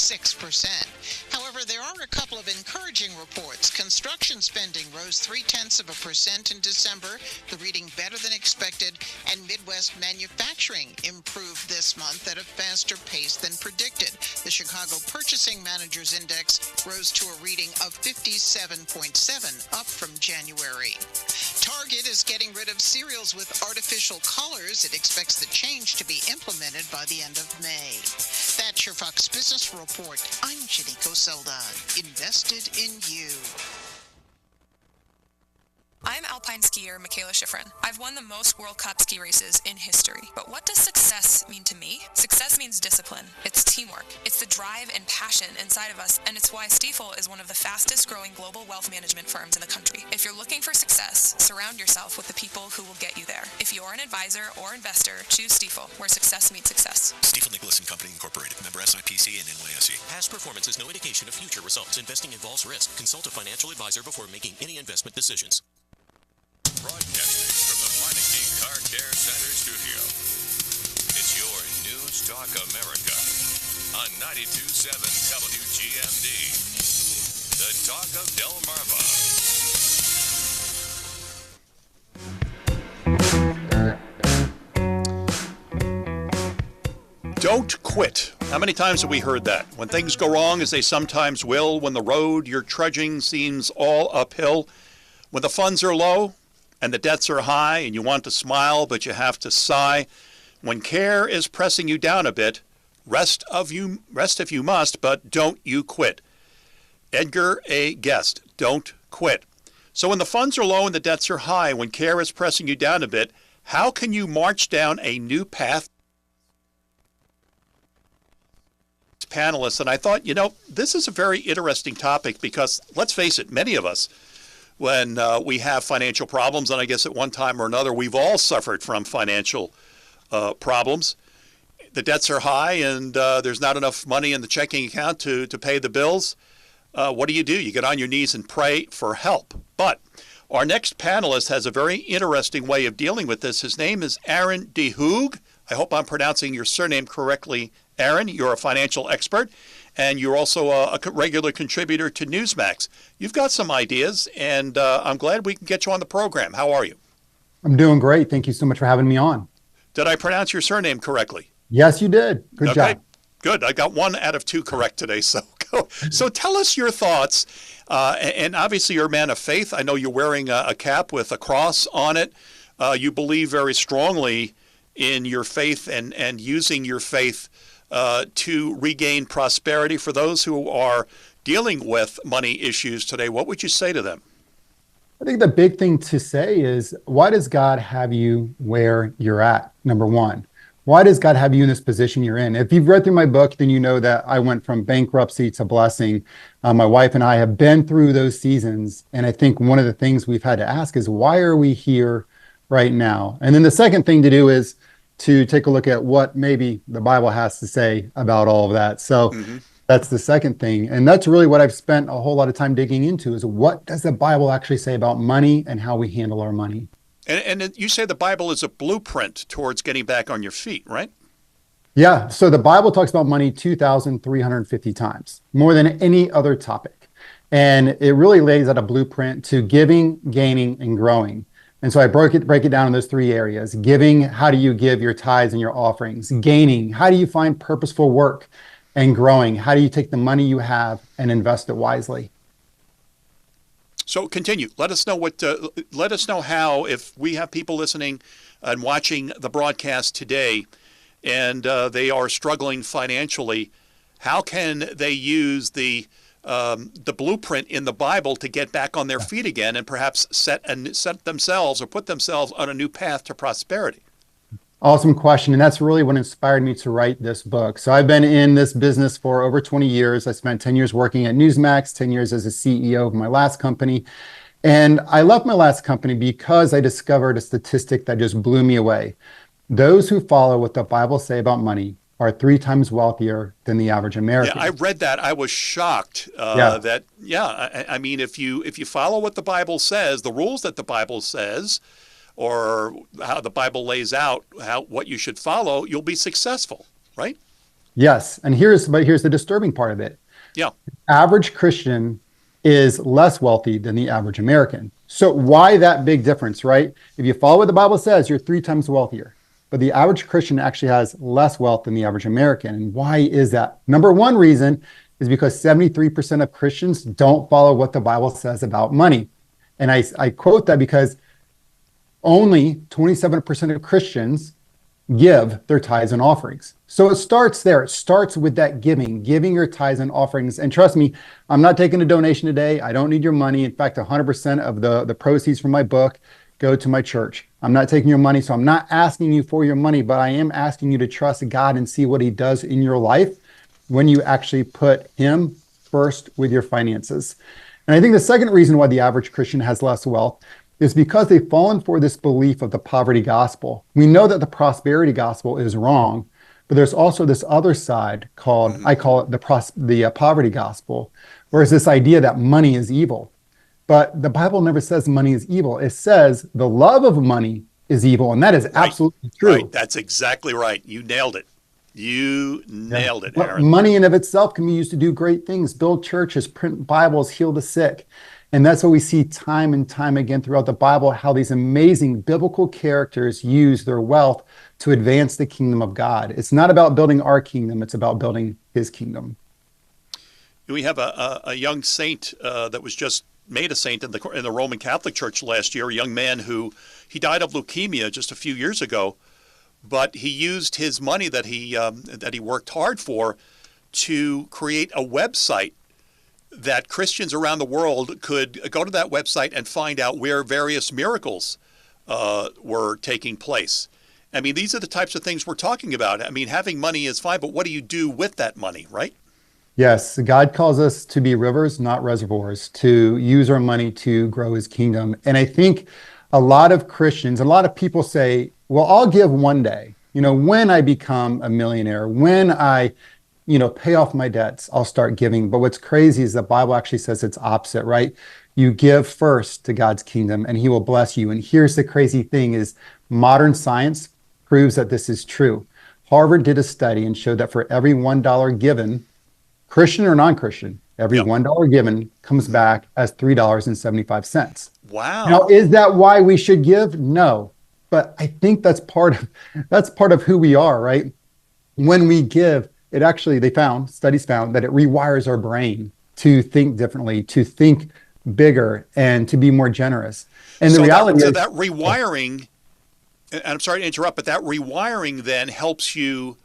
However, there are a couple of encouraging reports. Construction spending rose 0.3% in December, the reading better than expected, and Midwest manufacturing improved this month at a faster pace than predicted. The Chicago Purchasing Managers Index rose to a reading of 57.7, up from January. Target is getting rid of cereals with artificial colors. It expects the change to be implemented by the end of May. That's your Fox Business Report. I'm Janiko Selda. Invested in you. I'm alpine skier Michaela Schifrin. I've won the most World Cup ski races in history. But what does success mean to me? Success means discipline. It's teamwork. It's the drive and passion inside of us, and it's why Stifel is one of the fastest growing global wealth management firms in the country. If you're looking for success, surround yourself with the people who will get you there. If you're an advisor or investor, choose Stifel, where success meets success. Stifel Nicholas and Company Incorporated, member SIPC and NYSE. Past performance is no indication of future results. Investing involves risk. Consult a financial advisor before making any investment decisions. Broadcasting from the Meineke Car Care Center studio. It's your News Talk America on 92.7 WGMD. The Talk of Delmarva. Don't quit. How many times have we heard that? When things go wrong, as they sometimes will, when the road you're trudging seems all uphill, when the funds are low and the debts are high and you want to smile but you have to sigh, when care is pressing you down a bit, rest if you must, but don't you quit. Edgar A. Guest, don't quit. So when the funds are low and the debts are high, when care is pressing you down a bit, how can you march down a new path? Panelists, and I thought, this is a very interesting topic because, let's face it, many of us, when we have financial problems, and I guess at one time or another, we've all suffered from financial problems. The debts are high and there's not enough money in the checking account to pay the bills. What do? You get on your knees and pray for help. But our next panelist has a very interesting way of dealing with this. His name is Aaron DeHoog. I hope I'm pronouncing your surname correctly, Aaron. You're a financial expert, and you're also a regular contributor to Newsmax. You've got some ideas, and I'm glad we can get you on the program. How are you? I'm doing great. Thank you so much for having me on. Did I pronounce your surname correctly? Yes, you did. Good job. Good. I got 1 out of 2 correct today. So tell us your thoughts. And obviously, you're a man of faith. I know you're wearing a cap with a cross on it. You believe very strongly in your faith and using your faith to regain prosperity. For those who are dealing with money issues today, what would you say to them? I think the big thing to say is, why does God have you where you're at? Number one, why does God have you in this position you're in? If you've read through my book, then you know that I went from bankruptcy to blessing. My wife and I have been through those seasons. And I think one of the things we've had to ask is, why are we here right now? And then the second thing to do is to take a look at what maybe the Bible has to say about all of that. So that's the second thing. And that's really what I've spent a whole lot of time digging into, is what does the Bible actually say about money and how we handle our money? And you say the Bible is a blueprint towards getting back on your feet, right? Yeah. So the Bible talks about money 2,350 times, more than any other topic. And it really lays out a blueprint to giving, gaining, and growing. And so I break it down in those three areas. Giving, how do you give your tithes and your offerings? Gaining, how do you find purposeful work? And growing, how do you take the money you have and invest it wisely? So continue. Let us know how, if we have people listening and watching the broadcast today and they are struggling financially, how can they use the blueprint in the Bible to get back on their feet again and perhaps set themselves or put themselves on a new path to prosperity? Awesome question. And that's really what inspired me to write this book. So I've been in this business for over 20 years. I spent 10 years working at Newsmax, 10 years as a CEO of my last company. And I left my last company because I discovered a statistic that just blew me away. Those who follow what the Bible say about money are 3 times wealthier than the average American. Yeah, I read that. I was shocked I mean, if you follow what the Bible says, the rules that the Bible says, or how the Bible lays out what you should follow, you'll be successful, right? Yes. And here's the disturbing part of it. Yeah. Average Christian is less wealthy than the average American. So why that big difference, right? If you follow what the Bible says, you're 3 times wealthier. But the average Christian actually has less wealth than the average American. And why is that? Number one reason is because 73% of Christians don't follow what the Bible says about money. And I quote that because only 27% of Christians give their tithes and offerings. So it starts there. It starts with that giving your tithes and offerings. And trust me, I'm not taking a donation today. I don't need your money. In fact, 100% of the proceeds from my book go to my church. I'm not taking your money, so I'm not asking you for your money, but I am asking you to trust God and see what he does in your life when you actually put him first with your finances. And I think the second reason why the average Christian has less wealth is because they've fallen for this belief of the poverty gospel. We know that the prosperity gospel is wrong, but there's also this other side called, I call it the poverty gospel, where it's this idea that money is evil. But the Bible never says money is evil. It says the love of money is evil, and that is absolutely true. Right, that's exactly right. You nailed it. You nailed it, Aaron. Money in of itself can be used to do great things, build churches, print Bibles, heal the sick. And that's what we see time and time again throughout the Bible, how these amazing biblical characters use their wealth to advance the kingdom of God. It's not about building our kingdom, it's about building his kingdom. We have a young saint that was just made a saint in the Roman Catholic Church last year, a young man who he died of leukemia just a few years ago, but he used his money that he worked hard for to create a website that Christians around the world could go to that website and find out where various miracles were taking place. I mean, these are the types of things we're talking about. I mean, having money is fine, but what do you do with that money, right? Yes, God calls us to be rivers, not reservoirs, to use our money to grow his kingdom. And I think a lot of Christians, a lot of people say, well, I'll give one day, when I become a millionaire, when I pay off my debts, I'll start giving. But what's crazy is the Bible actually says it's opposite, right? You give first to God's kingdom and he will bless you. And here's the crazy thing is modern science proves that this is true. Harvard did a study and showed that for every $1 given, Christian or non-Christian, every $1 given comes back as $3.75. Wow. Now, is that why we should give? No. But I think that's part of who we are, right? When we give, it actually, studies found that it rewires our brain to think differently, to think bigger, and to be more generous. And the reality is that rewiring, and I'm sorry to interrupt, but that rewiring then helps you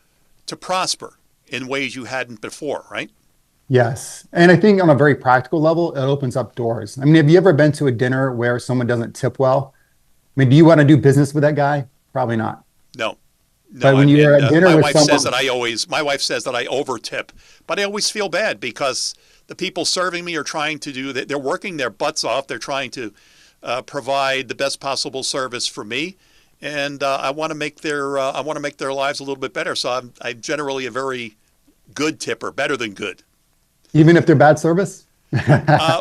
to prosper in ways you hadn't before, right? Yes. And I think on a very practical level, it opens up doors. I mean, have you ever been to a dinner where someone doesn't tip well? I mean, do you want to do business with that guy? Probably not. No. But when you're at dinner my with wife someone, my wife says that I over tip, but I always feel bad because the people serving me are trying to they're working their butts off. They're trying to provide the best possible service for me. And I want to make their lives a little bit better. So I'm generally a very good tipper, better than good. even if they're bad service?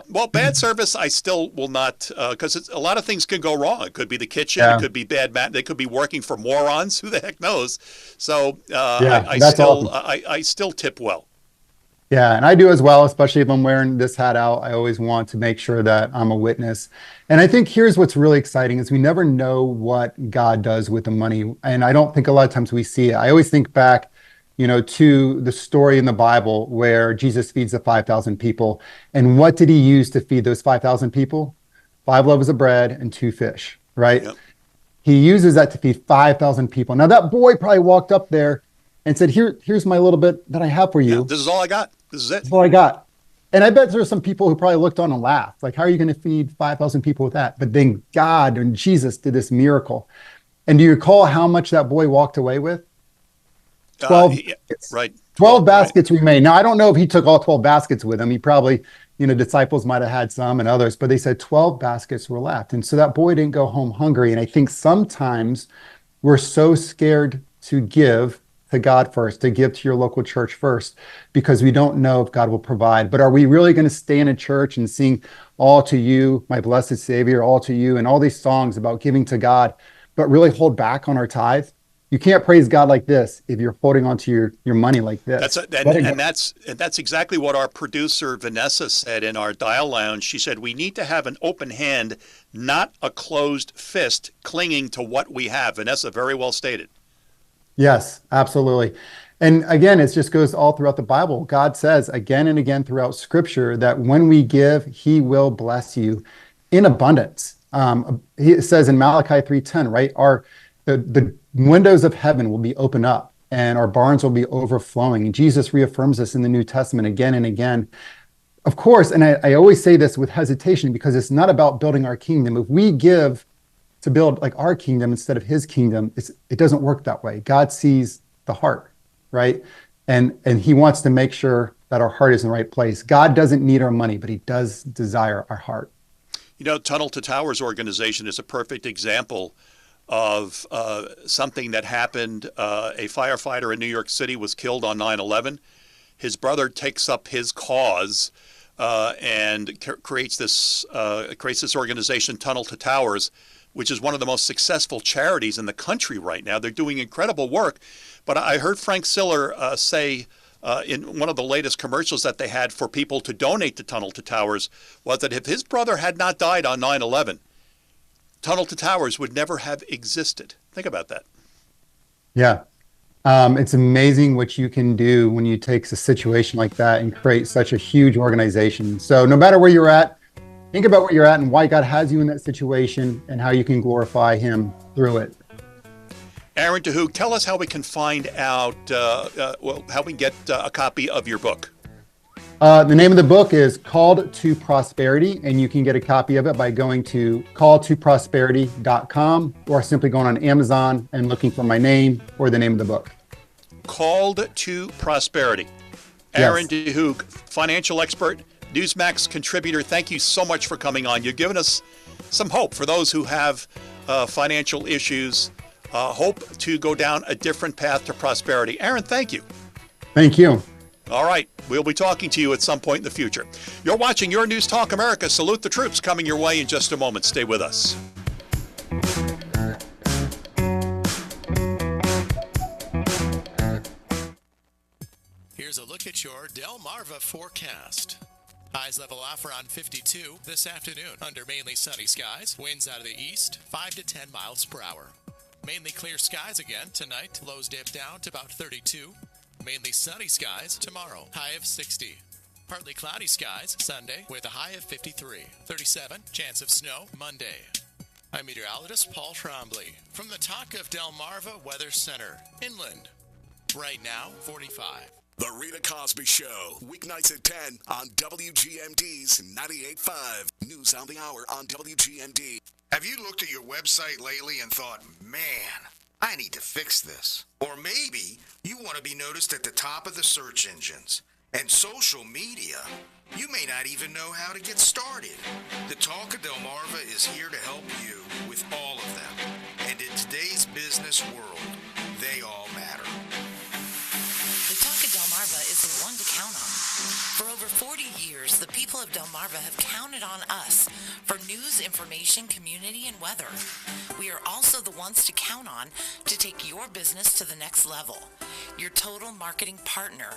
Well, bad service, I still will not, because a lot of things can go wrong. It could be the kitchen. Yeah. It could be bad. They could be working for morons. Who the heck knows? So I still tip well. Yeah, and I do as well, especially if I'm wearing this hat out. I always want to make sure that I'm a witness. And I think here's what's really exciting is we never know what God does with the money. And I don't think a lot of times we see it. I always think back, to the story in the Bible where Jesus feeds the 5,000 people. And what did he use to feed those 5,000 people? 5 loaves of bread and 2 fish, right? Yep. He uses that to feed 5,000 people. Now that boy probably walked up there and said, here's my little bit that I have for you. Yeah, this is all I got. This is it. That's all I got. And I bet there's some people who probably looked on and laughed. Like, how are you going to feed 5,000 people with that? But then God and Jesus did this miracle. And do you recall how much that boy walked away with? 12 baskets. Right. 12 baskets remain. Now, I don't know if he took all 12 baskets with him. He probably, disciples might have had some and others, but they said 12 baskets were left. And so that boy didn't go home hungry. And I think sometimes we're so scared to give to God first, to give to your local church first, because we don't know if God will provide. But are we really going to stay in a church and sing all to you, my blessed Savior, all to you, and all these songs about giving to God, but really hold back on our tithe? You can't praise God like this if you're holding on to your money like this. That's exactly what our producer Vanessa said in our Dial Lounge. She said we need to have an open hand, not a closed fist, clinging to what we have. Vanessa, very well stated. Yes, absolutely. And again, it just goes all throughout the Bible. God says again and again throughout Scripture that when we give, He will bless you in abundance. He says in Malachi 3:10, right? The windows of heaven will be opened up and our barns will be overflowing. And Jesus reaffirms this in the New Testament again and again. Of course, and I always say this with hesitation because it's not about building our kingdom. If we give to build like our kingdom instead of His kingdom, it doesn't work that way. God sees the heart, right? And He wants to make sure that our heart is in the right place. God doesn't need our money, but He does desire our heart. Tunnel to Towers organization is a perfect example of something that happened. A firefighter in New York City was killed on 9/11. His brother takes up his cause and creates this organization, Tunnel to Towers, which is one of the most successful charities in the country right now. They're doing incredible work. But I heard Frank Siller say in one of the latest commercials that they had for people to donate to Tunnel to Towers was that if his brother had not died on 9/11, Tunnel to Towers would never have existed. Think about that. Yeah. It's amazing what you can do when you take a situation like that and create such a huge organization. So no matter where you're at, think about where you're at and why God has you in that situation and how you can glorify Him through it. Aaron DeHoog, tell us how we can find out, how we can get a copy of your book. The name of the book is Called to Prosperity, and you can get a copy of it by going to calltoprosperity.com or simply going on Amazon and looking for my name or the name of the book. Called to Prosperity. Aaron DeHoog, financial expert, Newsmax contributor, thank you so much for coming on. You've given us some hope for those who have financial issues, hope to go down a different path to prosperity. Aaron, thank you. Thank you. All right. We'll be talking to you at some point in the future. You're watching Your News Talk America. Salute the troops coming your way in just a moment. Stay with us. Here's a look at your Delmarva forecast. Highs level off around 52 this afternoon under mainly sunny skies. Winds out of the east, 5 to 10 miles per hour. Mainly clear skies again tonight. Lows dip down to about 32. Mainly sunny skies tomorrow, high of 60. Partly cloudy skies Sunday with a high of 53. 37, chance of snow Monday. I'm meteorologist Paul Trombley from the Talk of Delmarva Weather Center, inland. Right now, 45. The Rita Cosby Show, weeknights at 10 on WGMD's 98.5. News on the hour on WGMD. Have you looked at your website lately and thought, man, I need to fix this? Or maybe you want to be noticed at the top of the search engines. And social media, you may not even know how to get started. The Talk of Delmarva is here to help you with all of them. And in today's business world, they all matter. The Talk of Delmarva is the one to count on. For over 40 years, the people of Delmarva have counted on us for news, information, community, and weather. We are also the ones to count on to take your business to the next level. Your total marketing partner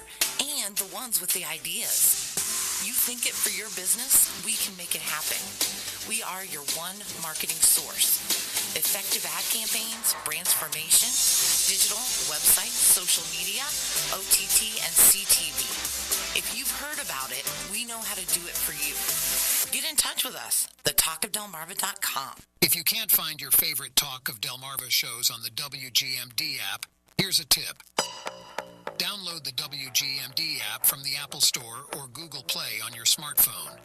and the ones with the ideas. You think it for your business, we can make it happen. We are your one marketing source. Effective ad campaigns, brand formation, digital, website, social media, OTT, and CTV. If you've heard about it, we know how to do it for you. Get in touch with us, thetalkofdelmarva.com. If you can't find your favorite Talk of Delmarva shows on the WGMD app, here's a tip. Download the WGMD app from the Apple Store or Google Play on your smartphone.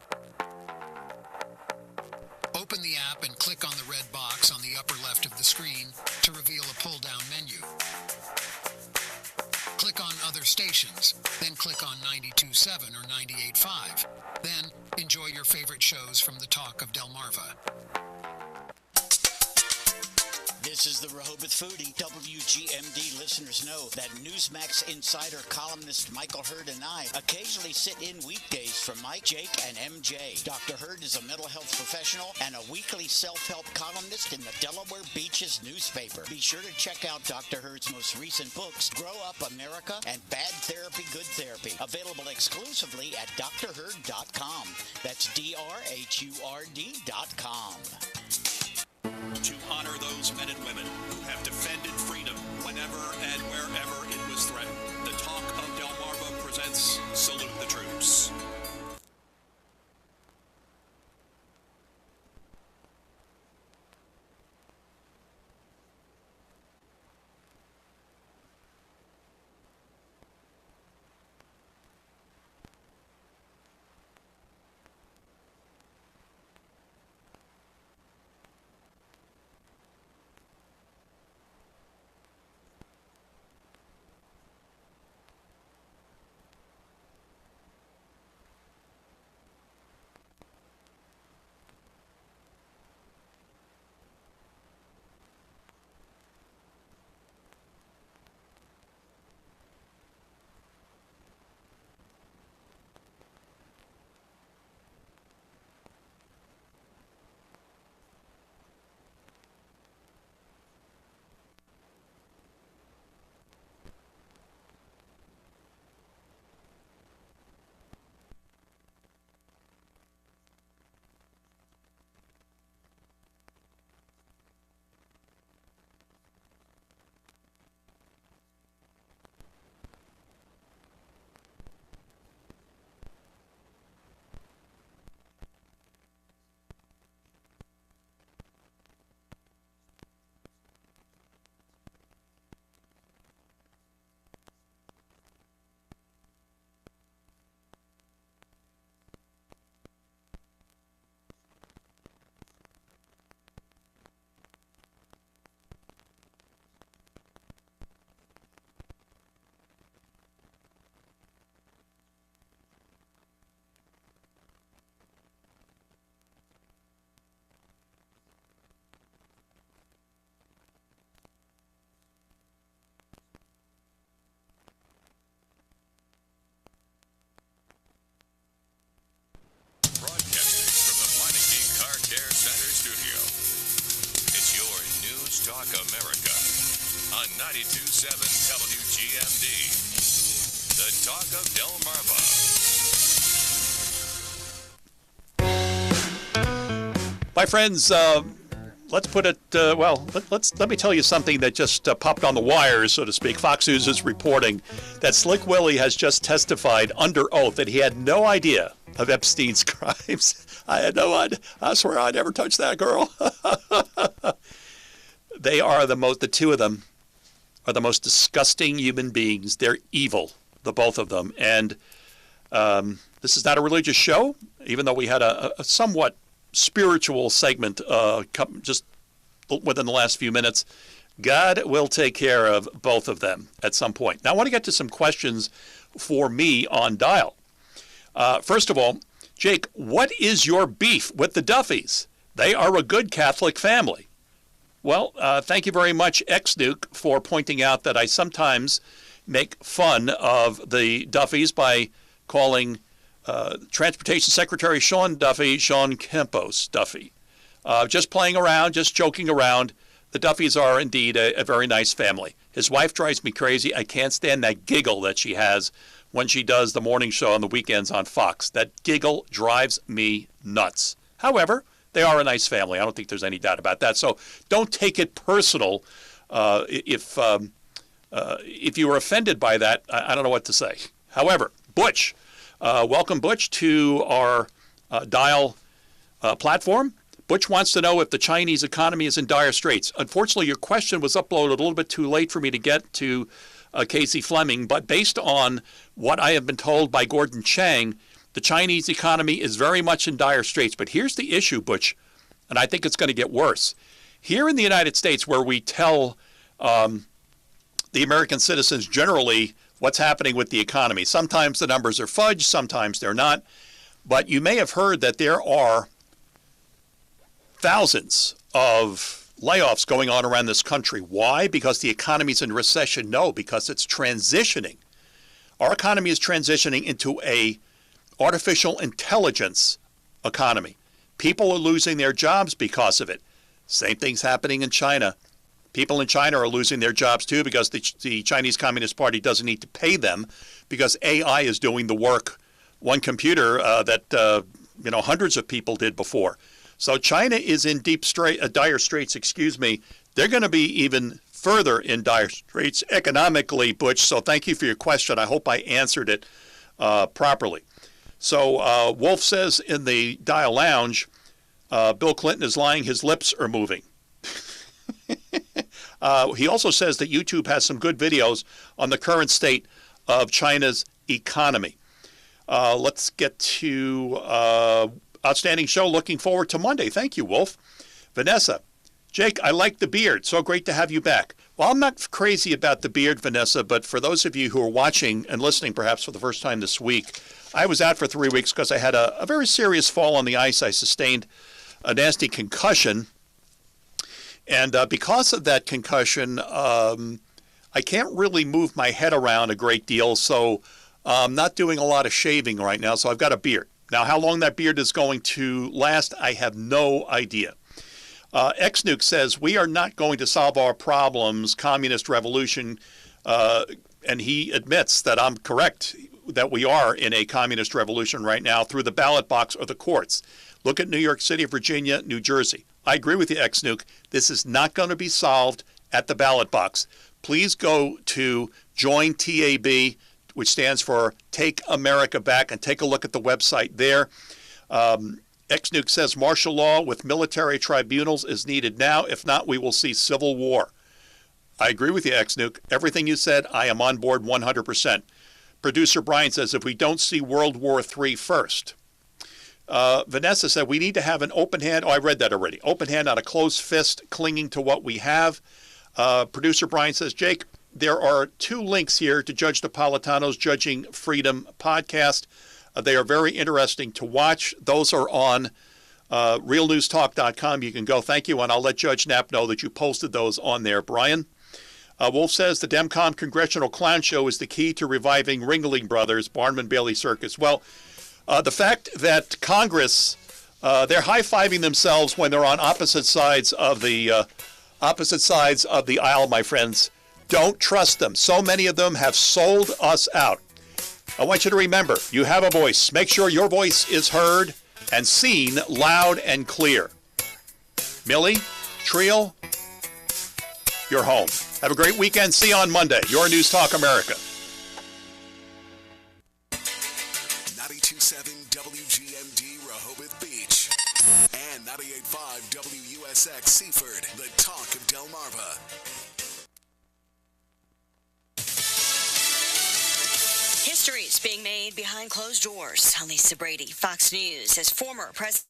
Open the app and click on the red box on the upper left of the screen to reveal a pull-down menu. Click on Other Stations, then click on 92.7 or 98.5. Then enjoy your favorite shows from the Talk of Delmarva. This is the Rehoboth Foodie. WGMD listeners know that Newsmax insider columnist Michael Hurd and I occasionally sit in weekdays for Mike, Jake, and MJ. Dr. Hurd is a mental health professional and a weekly self-help columnist in the Delaware Beaches newspaper. Be sure to check out Dr. Hurd's most recent books, Grow Up America and Bad Therapy, Good Therapy, available exclusively at drhurd.com. That's drhurd.com. To honor those men and women who have defended freedom whenever and wherever it was threatened, the Talk of Delmarva presents Salute the Troops. Talk America on 92.7 WGMD. The Talk of Delmarva. My friends, let's put it, let me tell you something that just popped on the wires, so to speak. Fox News is reporting that Slick Willie has just testified under oath that he had no idea of Epstein's crimes. I had no idea. I swear I never touched that girl. They are the two of them are the most disgusting human beings. They're evil, the both of them. And this is not a religious show, even though we had a somewhat spiritual segment just within the last few minutes. God will take care of both of them at some point. Now, I want to get to some questions for me on dial. First of all, Jake, what is your beef with the Duffys? They are a good Catholic family. Well, thank you very much, X-Nuke, for pointing out that I sometimes make fun of the Duffys by calling Transportation Secretary Sean Campos Duffy. Just playing around, just joking around. The Duffys are indeed a very nice family. His wife drives me crazy. I can't stand that giggle that she has when she does the morning show on the weekends on Fox. That giggle drives me nuts. However, they are a nice family. I don't think there's any doubt about that. So don't take it personal. If you were offended by that, I don't know what to say. However, Butch, welcome, Butch, to our Dial platform. Butch wants to know if the Chinese economy is in dire straits. Unfortunately, your question was uploaded a little bit too late for me to get to Casey Fleming, but based on what I have been told by Gordon Chang, the Chinese economy is very much in dire straits. But here's the issue, Butch, and I think it's going to get worse. Here in the United States, where we tell the American citizens generally what's happening with the economy, sometimes the numbers are fudged, sometimes they're not. But you may have heard that there are thousands of layoffs going on around this country. Why? Because the economy's in recession? No, because it's transitioning. Our economy is transitioning into a artificial intelligence economy. People are losing their jobs because of it. Same thing's happening in China. People in China are losing their jobs too because the Chinese Communist Party doesn't need to pay them because AI is doing the work, one computer that hundreds of people did before. So China is in dire straits, They're going to be even further in dire straits economically, Butch. So thank you for your question. I hope I answered it properly. So Wolf says in the Dial Lounge, Bill Clinton is lying. His lips are moving. He also says that YouTube has some good videos on the current state of China's economy. Let's get to outstanding show. Looking forward to Monday. Thank you, Wolf. Vanessa, Jake, I like the beard. So great to have you back. Well, I'm not crazy about the beard, Vanessa, but for those of you who are watching and listening perhaps for the first time this week, I was out for 3 weeks because I had a very serious fall on the ice. I sustained a nasty concussion. And because of that concussion, I can't really move my head around a great deal. So I'm not doing a lot of shaving right now. So I've got a beard. Now, how long that beard is going to last, I have no idea. X-Nuke says, we are not going to solve our problems, communist revolution. And he admits that I'm correct, that we are in a communist revolution right now through the ballot box or the courts. Look at New York City, Virginia, New Jersey. I agree with you, X-Nuke. This is not going to be solved at the ballot box. Please go to Join TAB, which stands for Take America Back, and take a look at the website there. X-Nuke says martial law with military tribunals is needed now. If not, we will see civil war. I agree with you, X-Nuke. Everything you said, I am on board 100%. Producer Brian says if we don't see World War III first. Vanessa said we need to have an open hand. Oh, I read that already. Open hand, not a closed fist, clinging to what we have. Producer Brian says, Jake, there are 2 links here to Judge Napolitano's Judging Freedom podcast. They are very interesting to watch. Those are on realnewstalk.com. You can go. Thank you. And I'll let Judge Knapp know that you posted those on there, Brian. Wolf says the Demcom Congressional Clown Show is the key to reviving Ringling Brothers, Barnum Bailey Circus. Well, the fact that Congress, they're high-fiving themselves when they're on opposite sides of the aisle, my friends. Don't trust them. So many of them have sold us out. I want you to remember, you have a voice. Make sure your voice is heard and seen loud and clear. Millie, Triel, you're home. Have a great weekend. See you on Monday. Your News Talk America. 92.7 WGMD Rehoboth Beach and 98.5 WUSX Seaford, the talk of Delmarva. History is being made behind closed doors. I'm Lisa Brady, Fox News. As former President